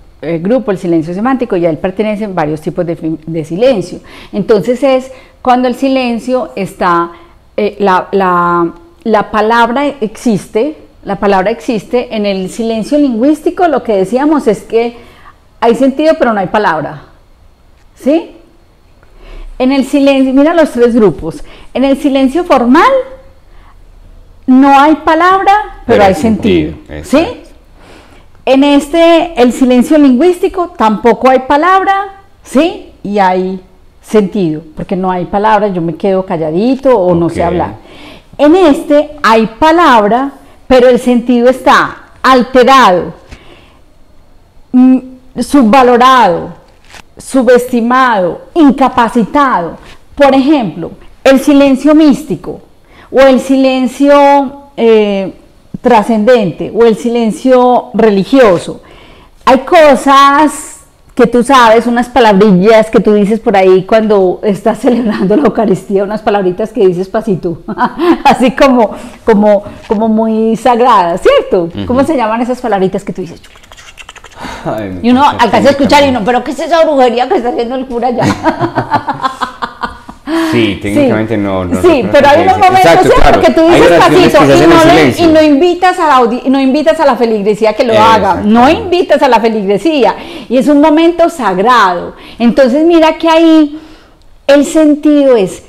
grupo, el silencio semántico, y a él pertenecen varios tipos de silencio. Entonces es cuando el silencio está, la palabra existe, en el silencio lingüístico lo que decíamos es que hay sentido pero no hay palabra, ¿sí? En el silencio, mira los tres grupos, en el silencio formal no hay palabra pero hay sentido, ¿sí? En el silencio lingüístico tampoco hay palabra, ¿sí? Y hay sentido, porque no hay palabra, yo me quedo calladito o no sé hablar. En este hay palabra, pero el sentido está alterado, subvalorado, subestimado, incapacitado. Por ejemplo, el silencio místico. o el silencio trascendente, o el silencio religioso. Hay cosas que tú sabes, unas palabrillas que tú dices por ahí cuando estás celebrando la Eucaristía, unas palabritas que dices pasito, así como muy sagradas, ¿cierto? ¿Cómo se llaman esas palabritas que tú dices? Ay, Y uno alcanza a escuchar y no, pero ¿qué es esa brujería que está haciendo el cura ya? Sí, técnicamente no. Sí, pero hay unos momentos, exacto, ¿cierto? claro. Que tú Hay dices oraciones pasito que se hacen en silencio. y no invitas a la feligresía que lo haga, no invitas a la feligresía, y es un momento sagrado. Entonces mira que ahí el sentido es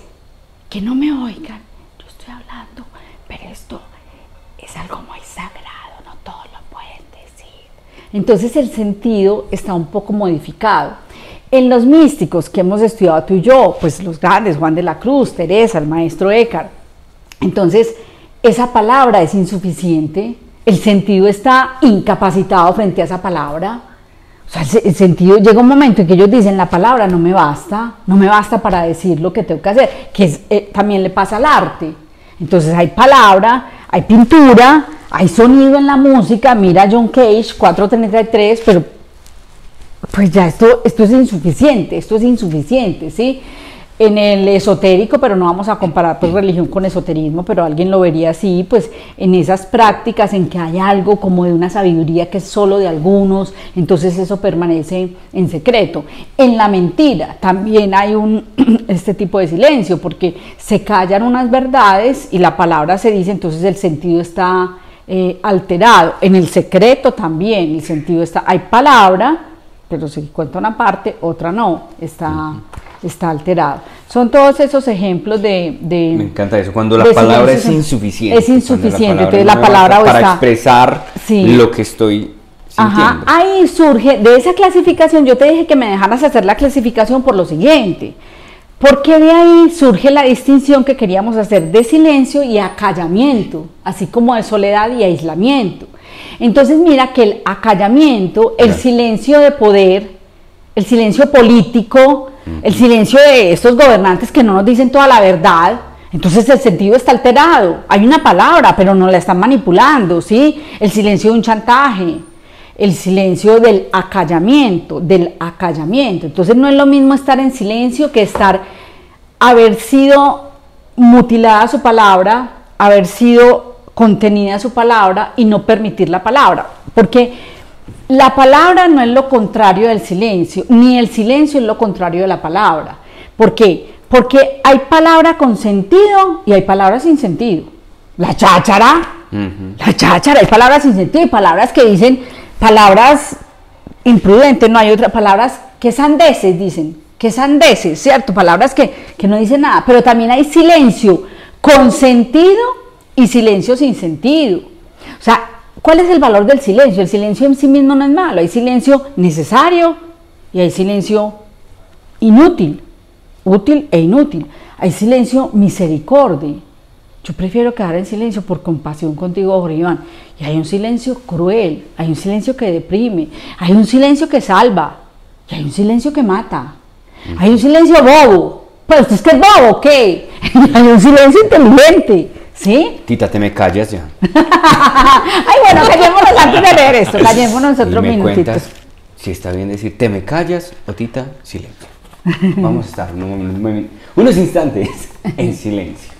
que no me oigan, yo estoy hablando, pero esto es algo muy sagrado, no todos lo pueden decir. Entonces el sentido está un poco modificado. En los místicos que hemos estudiado tú y yo, pues los grandes, Juan de la Cruz, Teresa, el maestro Eckhart, entonces esa palabra es insuficiente, el sentido está incapacitado frente a esa palabra. O sea, el sentido, llega un momento en que ellos dicen, la palabra no me basta para decir lo que tengo que hacer, que también le pasa al arte. Entonces hay palabra, hay pintura, hay sonido en la música, mira John Cage, 433, pero pues ya esto es insuficiente, ¿sí? En el esotérico, pero no vamos a comparar pues religión con esoterismo, pero alguien lo vería así, pues en esas prácticas en que hay algo como de una sabiduría que es solo de algunos, entonces eso permanece en secreto. En la mentira también hay este tipo de silencio, porque se callan unas verdades y la palabra se dice, entonces el sentido está alterado. En el secreto también el sentido está, hay palabra, pero si cuenta una parte, otra no, está alterado. Son todos esos ejemplos de me encanta eso, cuando la palabra es insuficiente. Es insuficiente, entonces la palabra para expresar lo que estoy sintiendo. Ajá, ahí surge, de esa clasificación, yo te dije que me dejaras hacer la clasificación por lo siguiente, porque de ahí surge la distinción que queríamos hacer de silencio y acallamiento, así como de soledad y aislamiento. Entonces mira que el acallamiento, el silencio de poder, el silencio político, el silencio de estos gobernantes que no nos dicen toda la verdad, entonces el sentido está alterado. Hay una palabra, pero no la están manipulando, ¿sí? El silencio de un chantaje, el silencio del acallamiento. Entonces no es lo mismo estar en silencio que haber sido mutilada su palabra, haber sido contenida su palabra y no permitir la palabra, porque la palabra no es lo contrario del silencio, ni el silencio es lo contrario de la palabra. ¿Por qué? Porque hay palabra con sentido y hay palabras sin sentido. La cháchara, hay palabras sin sentido y palabras que dicen, palabras imprudentes, no hay otras palabras que sandeces dicen, que sandeces, ¿cierto? Palabras que no dicen nada, pero también hay silencio con sentido y silencio sin sentido. O sea, ¿cuál es el valor del silencio? El silencio en sí mismo no es malo, hay silencio necesario y hay silencio inútil, útil e inútil. Hay silencio misericordia. Yo prefiero quedar en silencio por compasión contigo, Jorge Iván. Y hay un silencio cruel, hay un silencio que deprime, hay un silencio que salva y hay un silencio que mata. Hay un silencio bobo. Pues usted es que es bobo, ¿qué? Hay un silencio inteligente. ¿Sí? Tita, te me callas ya. Ay, bueno, callémonos antes de leer esto, callémonos otros minutitos. Cuentas si está bien decir, te me callas o Tita, silencio. Vamos a estar unos instantes en silencio.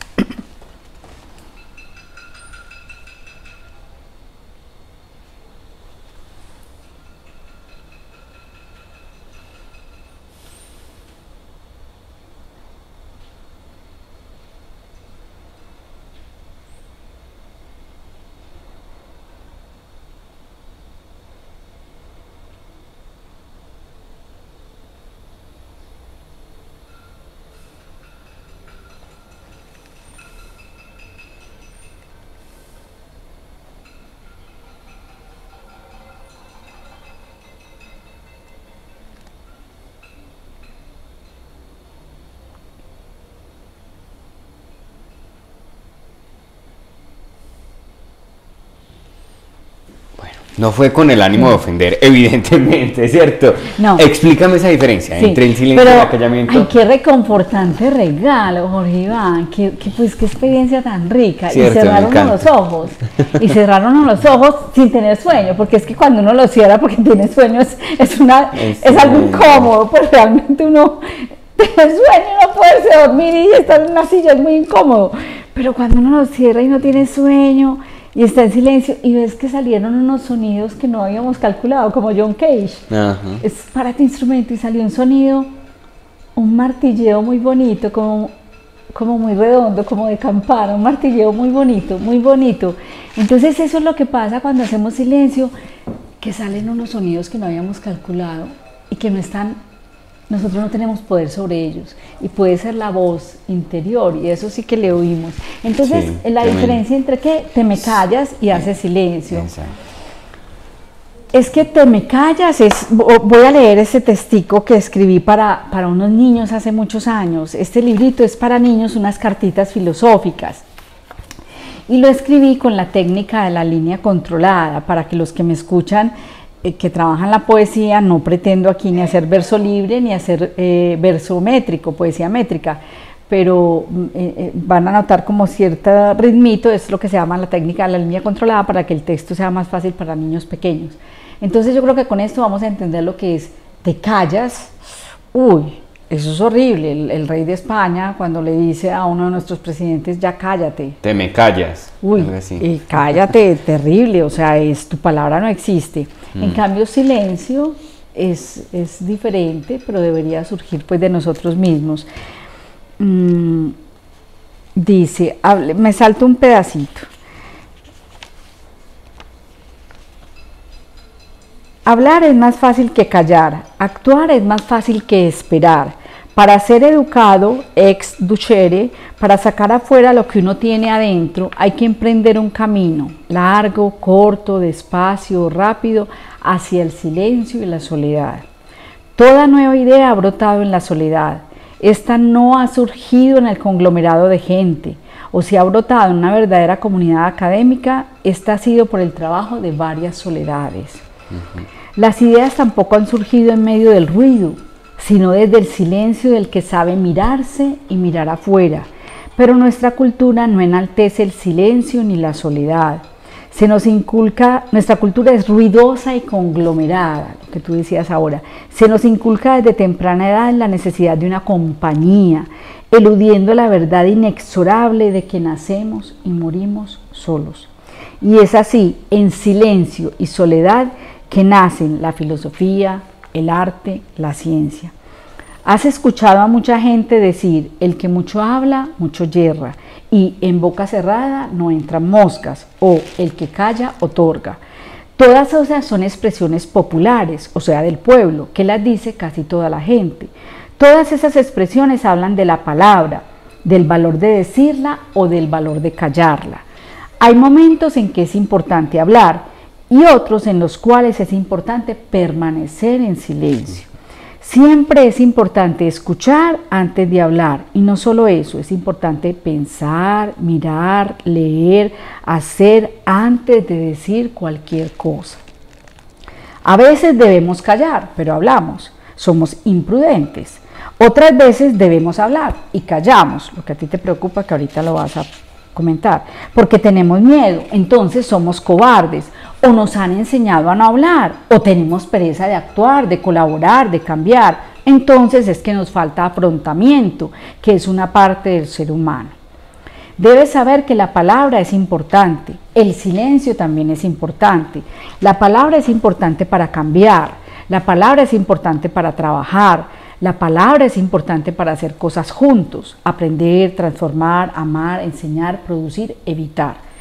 No fue con el ánimo de ofender, evidentemente, ¿cierto? No. Explícame esa diferencia entre el silencio y el acallamiento. Ay, qué reconfortante regalo, Jorge Iván, pues qué experiencia tan rica. Cierto, y cerraron los ojos, los ojos sin tener sueño, porque es que cuando uno los cierra porque tiene sueño es algo incómodo, pues realmente uno tiene sueño, no puede dormir y estar en una silla es muy incómodo, pero cuando uno los cierra y no tiene sueño, y está en silencio y ves que salieron unos sonidos que no habíamos calculado, como John Cage. Ajá. Es para este instrumento y salió un sonido, un martilleo muy bonito, como muy redondo, como de campana, un martilleo muy bonito, muy bonito. Entonces eso es lo que pasa cuando hacemos silencio, que salen unos sonidos que no habíamos calculado y que no están, nosotros no tenemos poder sobre ellos, y puede ser la voz interior, y eso sí que le oímos. Entonces, sí, la diferencia entre que te me callas y haces silencio. Exacto. Es que te me callas, voy a leer ese textico que escribí para unos niños hace muchos años. Este librito es para niños, unas cartitas filosóficas. Y lo escribí con la técnica de la línea controlada, para que los que me escuchan que trabajan la poesía, no pretendo aquí ni hacer verso libre ni hacer verso métrico, poesía métrica, pero van a notar como cierto ritmito, es lo que se llama la técnica de la línea controlada, para que el texto sea más fácil para niños pequeños. Entonces yo creo que con esto vamos a entender lo que es te callas. Uy, eso es horrible. El rey de España, cuando le dice a uno de nuestros presidentes, ya cállate. Te me callas. Uy, cállate, terrible, o sea, tu palabra no existe. En cambio, silencio es diferente, pero debería surgir pues de nosotros mismos. Dice, me salto un pedacito. Hablar es más fácil que callar, actuar es más fácil que esperar. Para ser educado, ex ducere, para sacar afuera lo que uno tiene adentro, hay que emprender un camino, largo, corto, despacio, rápido, hacia el silencio y la soledad. Toda nueva idea ha brotado en la soledad. Esta no ha surgido en el conglomerado de gente, o si ha brotado en una verdadera comunidad académica, esta ha sido por el trabajo de varias soledades. Las ideas tampoco han surgido en medio del ruido, sino desde el silencio del que sabe mirarse y mirar afuera. Pero nuestra cultura no enaltece el silencio ni la soledad. Se nos inculca, nuestra cultura es ruidosa y conglomerada, lo que tú decías ahora. Se nos inculca desde temprana edad la necesidad de una compañía, eludiendo la verdad inexorable de que nacemos y morimos solos. Y es así, en silencio y soledad, que nacen la filosofía, el arte, la ciencia. Has escuchado a mucha gente decir, el que mucho habla, mucho yerra, y en boca cerrada no entran moscas, o el que calla, otorga. Todas esas son expresiones populares, o sea, del pueblo, que las dice casi toda la gente. Todas esas expresiones hablan de la palabra, del valor de decirla o del valor de callarla. Hay momentos en que es importante hablar, y otros en los cuales es importante permanecer en silencio. Siempre es importante escuchar antes de hablar, y no solo eso, es importante pensar, mirar, leer, hacer antes de decir cualquier cosa. A veces debemos callar, pero hablamos, somos imprudentes. Otras veces debemos hablar y callamos, lo que a ti te preocupa, que ahorita lo vas a comentar, porque tenemos miedo, entonces somos cobardes, o nos han enseñado a no hablar, o tenemos pereza de actuar, de colaborar, de cambiar. Entonces es que nos falta afrontamiento, que es una parte del ser humano. Debes saber que la palabra es importante, el silencio también es importante. La palabra es importante para cambiar, la palabra es importante para trabajar, la palabra es importante para hacer cosas juntos, aprender, transformar, amar, enseñar, producir, evitar.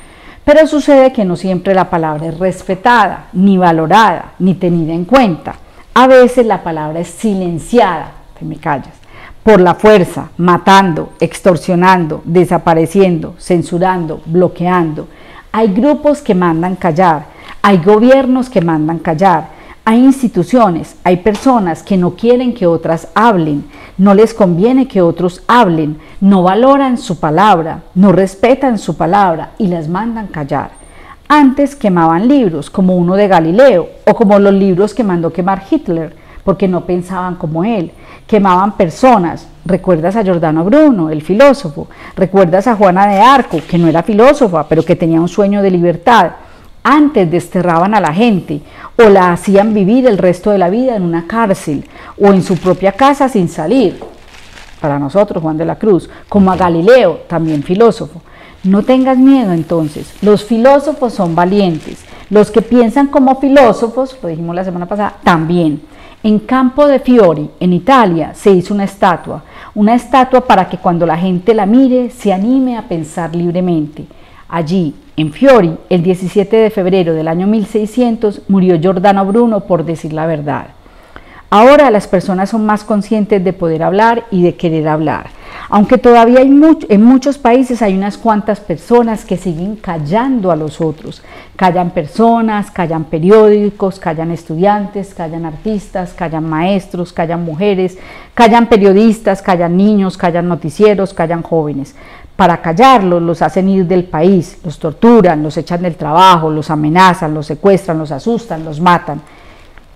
Pero sucede que no siempre la palabra es respetada, ni valorada, ni tenida en cuenta. A veces la palabra es silenciada, te me callas, por la fuerza, matando, extorsionando, desapareciendo, censurando, bloqueando. Hay grupos que mandan callar, hay gobiernos que mandan callar, hay instituciones, hay personas que no quieren que otras hablen, no les conviene que otros hablen, no valoran su palabra, no respetan su palabra y las mandan callar. Antes quemaban libros, como uno de Galileo, o como los libros que mandó quemar Hitler, porque no pensaban como él. Quemaban personas. ¿Recuerdas a Giordano Bruno, el filósofo? ¿Recuerdas a Juana de Arco, que no era filósofa, pero que tenía un sueño de libertad? Antes desterraban a la gente, o la hacían vivir el resto de la vida en una cárcel, o en su propia casa sin salir. Para nosotros, Juan de la Cruz, como a Galileo, también filósofo. No tengas miedo entonces, los filósofos son valientes, los que piensan como filósofos, lo dijimos la semana pasada, también. En Campo de Fiori, en Italia, se hizo una estatua para que cuando la gente la mire se anime a pensar libremente. Allí, en Fiori, el 17 de febrero del año 1600, murió Giordano Bruno por decir la verdad. Ahora las personas son más conscientes de poder hablar y de querer hablar, aunque todavía en muchos países hay unas cuantas personas que siguen callando a los otros. Callan personas, callan periódicos, callan estudiantes, callan artistas, callan maestros, callan mujeres, callan periodistas, callan niños, callan noticieros, callan jóvenes. Para callarlos los hacen ir del país, los torturan, los echan del trabajo, los amenazan, los secuestran, los asustan, los matan.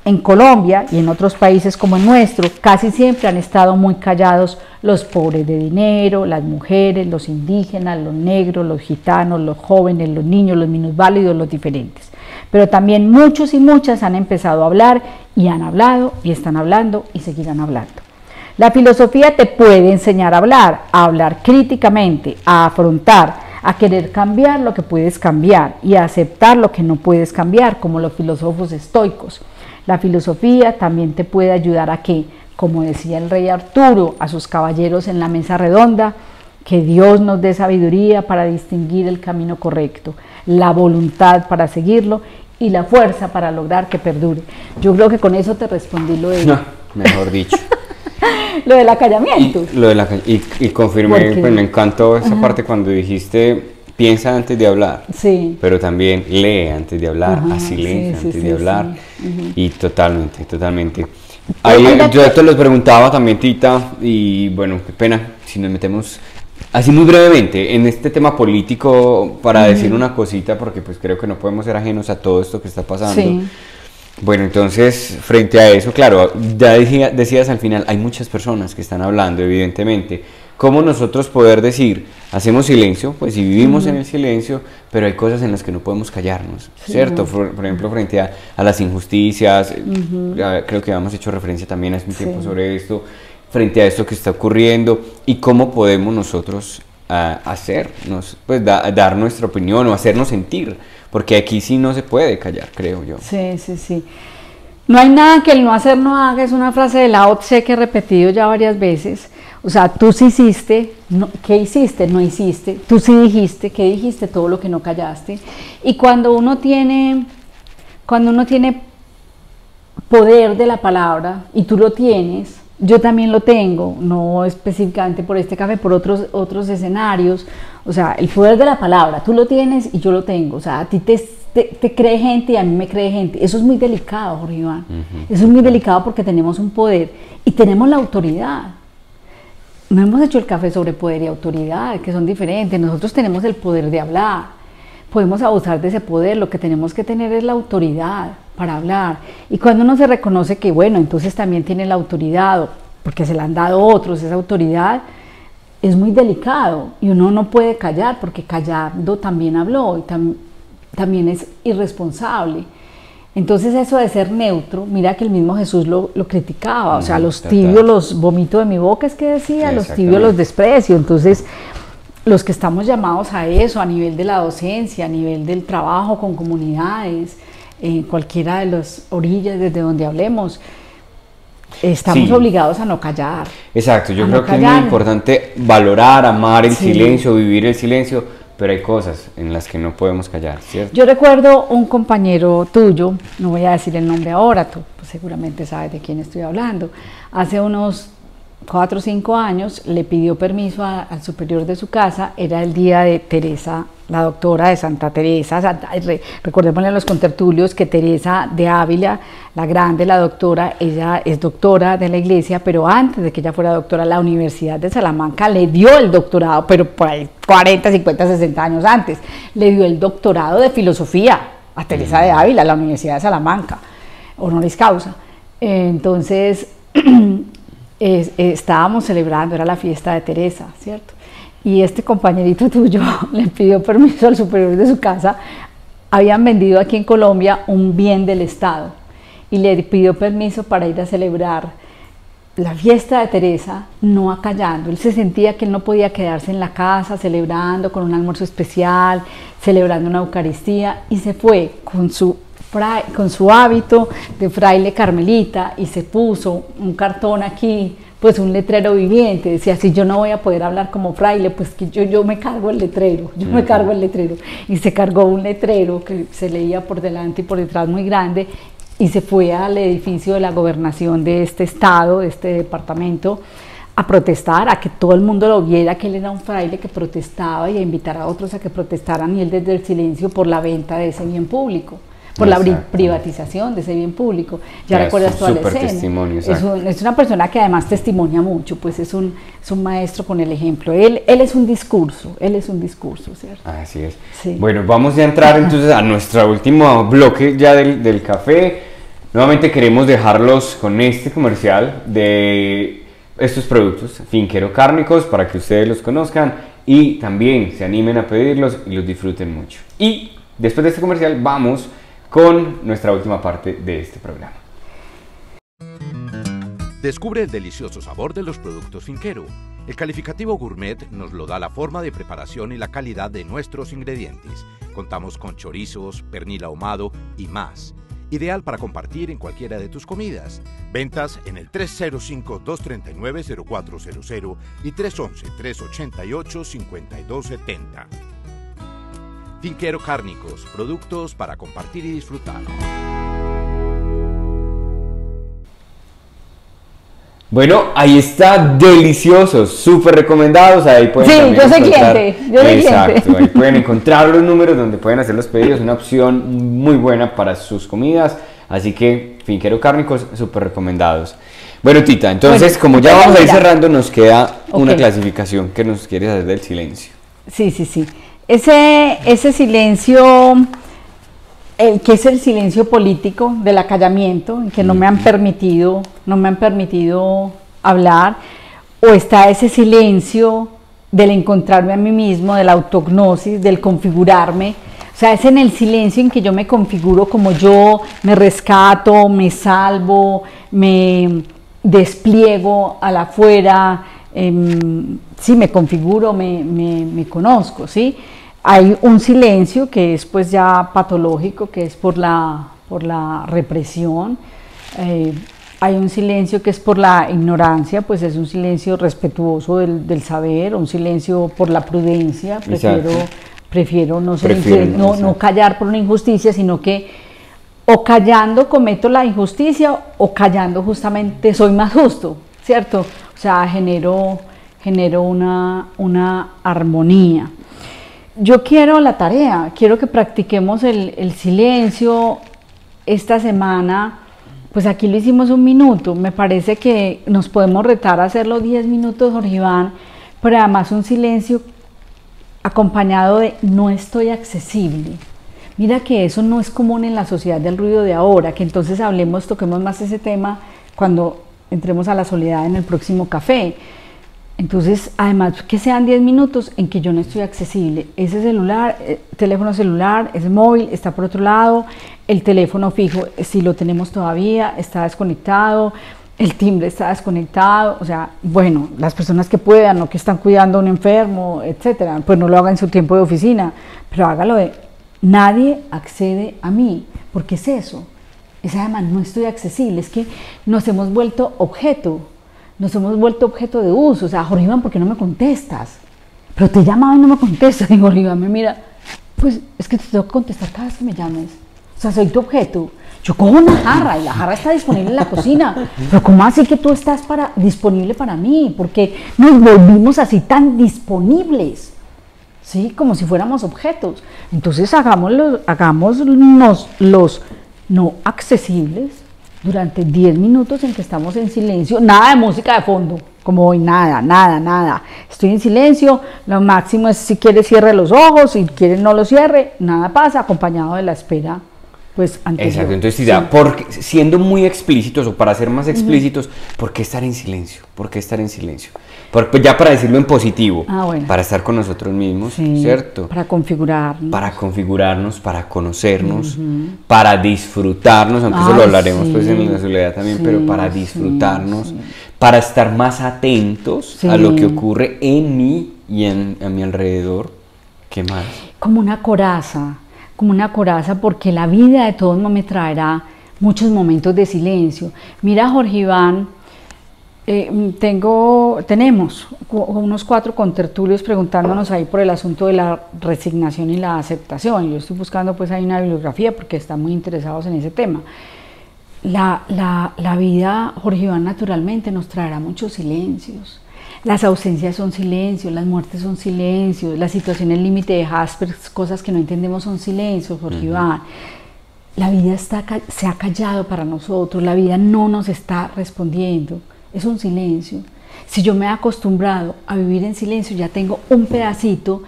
En Colombia y en otros países como el nuestro, casi siempre han estado muy callados los pobres de dinero, las mujeres, los indígenas, los negros, los gitanos, los jóvenes, los niños, los minusválidos, los diferentes. Pero también muchos y muchas han empezado a hablar y han hablado y están hablando y seguirán hablando. La filosofía te puede enseñar a hablar críticamente, a afrontar, a querer cambiar lo que puedes cambiar y a aceptar lo que no puedes cambiar, como los filósofos estoicos. La filosofía también te puede ayudar a que, como decía el rey Arturo a sus caballeros en la mesa redonda, que Dios nos dé sabiduría para distinguir el camino correcto, la voluntad para seguirlo y la fuerza para lograr que perdure. Yo creo que con eso te respondí lo de... No, mejor dicho. Lo del acallamiento. Y confirmé, pues me encantó esa parte cuando dijiste... Piensa antes de hablar, sí, pero también lee antes de hablar, haz silencio antes de hablar, y totalmente. Ahí, yo te los preguntaba también, Tita, y bueno, qué pena si nos metemos así muy brevemente en este tema político para decir una cosita, porque pues creo que no podemos ser ajenos a todo esto que está pasando. Sí. Bueno, entonces, frente a eso, claro, ya decías al final, hay muchas personas que están hablando, evidentemente. ¿Cómo nosotros poder decir, hacemos silencio? Pues si vivimos en el silencio, pero hay cosas en las que no podemos callarnos, ¿cierto? Por ejemplo, frente a las injusticias, creo que habíamos hecho referencia también hace un tiempo sobre esto, frente a esto que está ocurriendo, y cómo podemos nosotros hacernos, pues dar nuestra opinión o hacernos sentir, porque aquí sí no se puede callar, creo yo. Sí. No hay nada que el no hacer no haga, es una frase de Lao Tse que he repetido ya varias veces. O sea, tú sí hiciste, no, ¿qué hiciste? No hiciste. Tú sí dijiste, ¿qué dijiste? Todo lo que no callaste. Y cuando uno tiene poder de la palabra, y tú lo tienes, yo también lo tengo, no específicamente por este café, por otros escenarios. O sea, el poder de la palabra, tú lo tienes y yo lo tengo. O sea, a ti te cree gente y a mí me cree gente. Eso es muy delicado, Jorge Iván. Eso es muy delicado porque tenemos un poder y tenemos la autoridad. No hemos hecho el café sobre poder y autoridad, que son diferentes. Nosotros tenemos el poder de hablar. Podemos abusar de ese poder. Lo que tenemos que tener es la autoridad para hablar. Y cuando uno se reconoce que, bueno, entonces también tiene la autoridad, porque se la han dado otros, esa autoridad, es muy delicado. Y uno no puede callar, porque callando también habló y también es irresponsable. Entonces eso de ser neutro, mira que el mismo Jesús lo criticaba, o sea, los tibios los vomito de mi boca, es que decía, los tibios los desprecio. Entonces, los que estamos llamados a eso, a nivel de la docencia, a nivel del trabajo con comunidades, en cualquiera de las orillas desde donde hablemos, estamos obligados a no callar. Exacto, yo creo que es muy importante valorar, amar el silencio, vivir el silencio, pero hay cosas en las que no podemos callar, ¿cierto? Yo recuerdo un compañero tuyo, no voy a decir el nombre ahora, tú pues seguramente sabes de quién estoy hablando, hace unos 4 o 5 años le pidió permiso al superior de su casa, era el día de Teresa, la doctora de Santa Teresa, recordémosle a los contertulios que Teresa de Ávila, la grande, la doctora, ella es doctora de la iglesia, pero antes de que ella fuera doctora, la Universidad de Salamanca le dio el doctorado, pero por ahí 40, 50, 60 años antes. Le dio el doctorado de filosofía a Teresa de Ávila, a la Universidad de Salamanca, honoris causa. Entonces, estábamos celebrando, era la fiesta de Teresa, ¿cierto? Y este compañerito tuyo le pidió permiso al superior de su casa. Habían vendido aquí en Colombia un bien del Estado y le pidió permiso para ir a celebrar la fiesta de Teresa, no acallando. Él se sentía que él no podía quedarse en la casa celebrando con un almuerzo especial, celebrando una Eucaristía, y se fue con su hábito de fraile carmelita y se puso un cartón aquí, pues un letrero viviente. Decía, si yo no voy a poder hablar como fraile, pues que yo me cargo el letrero, me cargo el letrero. Y se cargó un letrero que se leía por delante y por detrás muy grande, y se fue al edificio de la gobernación de este estado, de este departamento, a protestar, a que todo el mundo lo viera, que él era un fraile que protestaba, y a invitar a otros a que protestaran, y él desde el silencio por la venta de ese bien público, por la privatización de ese bien público. Ya recuerdas toda la escena. Es una persona que además testimonia mucho, pues es un maestro con el ejemplo. Él es un discurso, ¿cierto? Así es. Sí. Bueno, vamos a entrar entonces a nuestro último bloque ya del café. Nuevamente queremos dejarlos con este comercial de estos productos Finquero Cárnicos para que ustedes los conozcan y también se animen a pedirlos y los disfruten mucho. Y después de este comercial vamos con nuestra última parte de este programa. Descubre el delicioso sabor de los productos Finquero. El calificativo gourmet nos lo da la forma de preparación y la calidad de nuestros ingredientes. Contamos con chorizos, pernil ahumado y más. Ideal para compartir en cualquiera de tus comidas. Ventas en el 305-239-0400 y 311-388-5270. Finquero Cárnicos, productos para compartir y disfrutar. Bueno, ahí está, deliciosos, súper recomendados. Ahí pueden yo soy cliente. Exacto, ahí pueden encontrar los números donde pueden hacer los pedidos. Una opción muy buena para sus comidas. Así que Finquero Cárnicos, súper recomendados. Bueno, Tita, entonces como ya vamos a ir cerrando, nos queda una clasificación que nos quieres hacer del silencio. Sí. Ese silencio, que es el silencio político del acallamiento, en que no me han permitido hablar, o está ese silencio del encontrarme a mí mismo, de la autognosis, del configurarme. O sea, es en el silencio en que yo me configuro como yo, me rescato, me salvo, me despliego a la afuera, sí, me configuro, me conozco, ¿sí? Hay un silencio que es pues ya patológico, que es por la represión. Hay un silencio que es por la ignorancia, pues es un silencio respetuoso del saber, un silencio por la prudencia. Prefiero no callar por una injusticia, sino que o callando cometo la injusticia o callando justamente soy más justo, ¿cierto? O sea, genero una armonía. Yo quiero que practiquemos el silencio esta semana. Pues aquí lo hicimos 1 minuto, me parece que nos podemos retar a hacerlo 10 minutos, Jorge Iván, pero además un silencio acompañado de no estoy accesible. Mira que eso no es común en la sociedad del ruido de ahora, que entonces toquemos más ese tema cuando entremos a la soledad en el próximo café. Entonces, además, que sean 10 minutos en que yo no estoy accesible. Ese celular, teléfono celular, ese móvil está por otro lado, el teléfono fijo, si lo tenemos todavía, está desconectado, el timbre está desconectado. O sea, bueno, las personas que puedan o que están cuidando a un enfermo, etcétera, pues no lo hagan en su tiempo de oficina, pero hágalo de nadie accede a mí, porque es eso. Es además, no estoy accesible, es que nos hemos vuelto objeto de uso. O sea, Jorge Iván, ¿por qué no me contestas? Pero te llamaba y no me contestas. Y Jorge Iván me mira, pues es que te tengo que contestar cada vez que me llames. O sea, soy tu objeto. Yo cojo una jarra y la jarra está disponible en la cocina. Pero ¿cómo así que tú estás disponible para mí? Porque nos volvimos así tan disponibles, ¿sí? Como si fuéramos objetos. Entonces hagámonos los no accesibles durante 10 minutos en que estamos en silencio, nada de música de fondo, como hoy, nada, nada, nada. Estoy en silencio, lo máximo es si quiere cierre los ojos, si quiere no los cierre, nada pasa, acompañado de la espera, pues anterior. Exacto, entonces siendo muy explícitos o para ser más explícitos, ¿por qué estar en silencio? ¿Por qué estar en silencio? Pues ya para decirlo en positivo, bueno. Para estar con nosotros mismos, ¿cierto? Para configurarnos. Para configurarnos, para conocernos, para disfrutarnos, aunque eso lo hablaremos pues en la soledad también, pero para disfrutarnos, para estar más atentos a lo que ocurre en mí y a mi alrededor. ¿Qué más? Como una coraza, porque la vida de todos me traerá muchos momentos de silencio. Mira, Jorge Iván, tenemos unos 4 contertulios preguntándonos ahí por el asunto de la resignación y la aceptación. Yo estoy buscando pues ahí una bibliografía porque están muy interesados en ese tema. La vida, Jorge Iván, naturalmente nos traerá muchos silencios. Las ausencias son silencios, las muertes son silencios, las situaciones límite de Jaspers, cosas que no entendemos son silencios, Jorge Iván. La vida se ha callado para nosotros, la vida no nos está respondiendo, es un silencio. Si yo me he acostumbrado a vivir en silencio, ya tengo un pedacito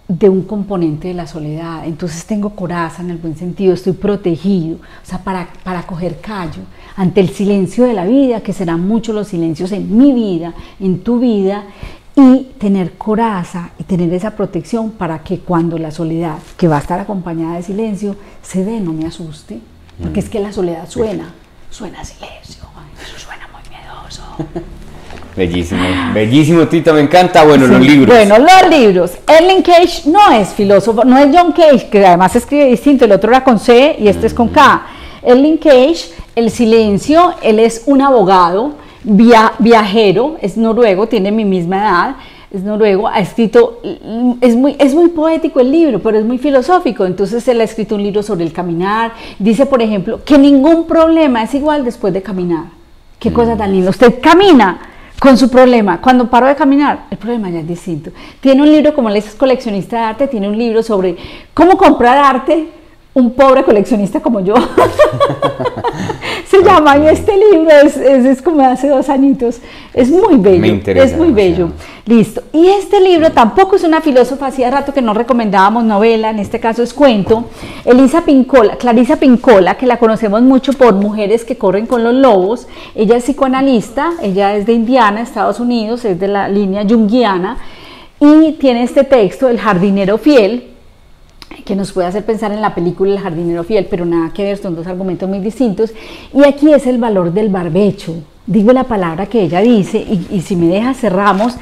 de un componente de la soledad, entonces tengo coraza en el buen sentido, estoy protegido, o sea, para coger callo ante el silencio de la vida, que serán muchos los silencios en mi vida, en tu vida, y tener coraza y tener esa protección para que cuando la soledad, que va a estar acompañada de silencio, se dé, no me asuste, porque es que la soledad suena a silencio, eso suena muy miedoso. Bellísimo, bellísimo, Tita, me encanta. Bueno, los libros. Bueno, los libros. Erling Cage no es filósofo, no es John Cage, que además escribe distinto, el otro era con C y este es con K. Erling Cage, El silencio, él es un abogado, viajero, es noruego, tiene mi misma edad, es noruego, ha escrito, es muy poético el libro, pero es muy filosófico, entonces él ha escrito un libro sobre el caminar, dice por ejemplo que ningún problema es igual después de caminar. Qué cosa tan linda, usted camina con su problema, cuando paró de caminar, el problema ya es distinto. Tiene un libro, como él es coleccionista de arte, tiene un libro sobre cómo comprar arte, un pobre coleccionista como yo. Se llama, y este libro es como de hace 2 añitos, es muy bello, me interesa, es muy bello. Listo, y este libro tampoco es una filósofa, hacía rato que no recomendábamos novela, en este caso es cuento. Clarisa Pincola, que la conocemos mucho por Mujeres que corren con los lobos, ella es psicoanalista, ella es de Indiana, Estados Unidos, es de la línea junguiana, y tiene este texto, El jardinero fiel, que nos puede hacer pensar en la película El jardinero fiel, pero nada que ver, son 2 argumentos muy distintos. Y aquí es el valor del barbecho, digo la palabra que ella dice, y si me deja cerramos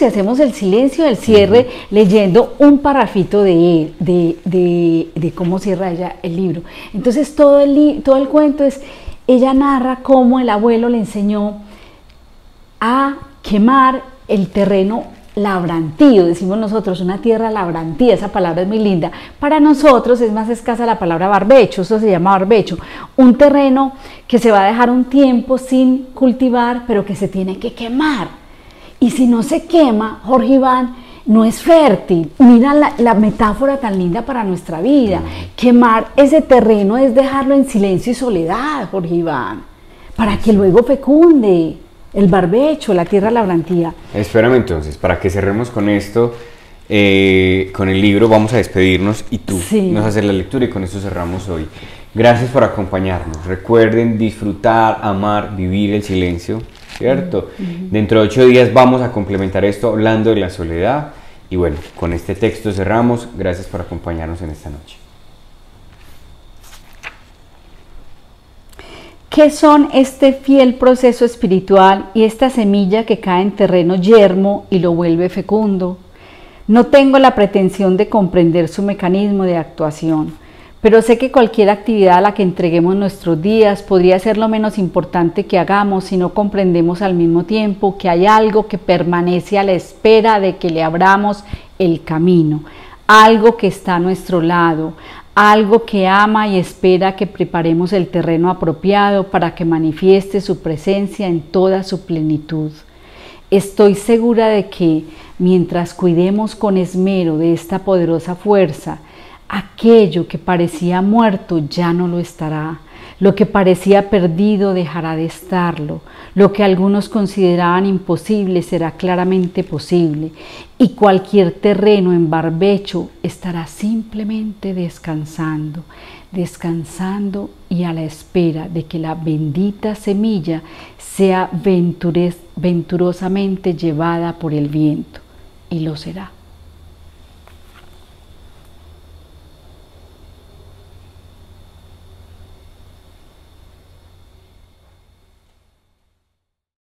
y hacemos el silencio del cierre leyendo un parrafito de cómo cierra ella el libro. Entonces todo el cuento es, ella narra cómo el abuelo le enseñó a quemar el terreno labrantío, decimos nosotros, una tierra labrantía, esa palabra es muy linda. Para nosotros es más escasa la palabra barbecho, eso se llama barbecho, un terreno que se va a dejar un tiempo sin cultivar, pero que se tiene que quemar. Y si no se quema, Jorge Iván, no es fértil. Mira la metáfora tan linda para nuestra vida. Quemar ese terreno es dejarlo en silencio y soledad, Jorge Iván, para que luego fecunde. El barbecho, la tierra labrantía. Espérame entonces, para que cerremos con esto, con el libro, vamos a despedirnos y tú nos haces la lectura y con eso cerramos hoy. Gracias por acompañarnos. Recuerden disfrutar, amar, vivir el silencio, ¿cierto? Dentro de 8 días vamos a complementar esto hablando de la soledad. Y bueno, con este texto cerramos. Gracias por acompañarnos en esta noche. ¿Qué son este fiel proceso espiritual y esta semilla que cae en terreno yermo y lo vuelve fecundo? No tengo la pretensión de comprender su mecanismo de actuación, pero sé que cualquier actividad a la que entreguemos nuestros días podría ser lo menos importante que hagamos si no comprendemos al mismo tiempo que hay algo que permanece a la espera de que le abramos el camino, algo que está a nuestro lado, algo que ama y espera que preparemos el terreno apropiado para que manifieste su presencia en toda su plenitud. Estoy segura de que, mientras cuidemos con esmero de esta poderosa fuerza, Aquello que parecía muerto ya no lo estará. Lo que parecía perdido dejará de estarlo. Lo que algunos consideraban imposible será claramente posible. Y cualquier terreno en barbecho estará simplemente descansando, descansando y a la espera de que la bendita semilla sea venturosamente llevada por el viento. Y lo será.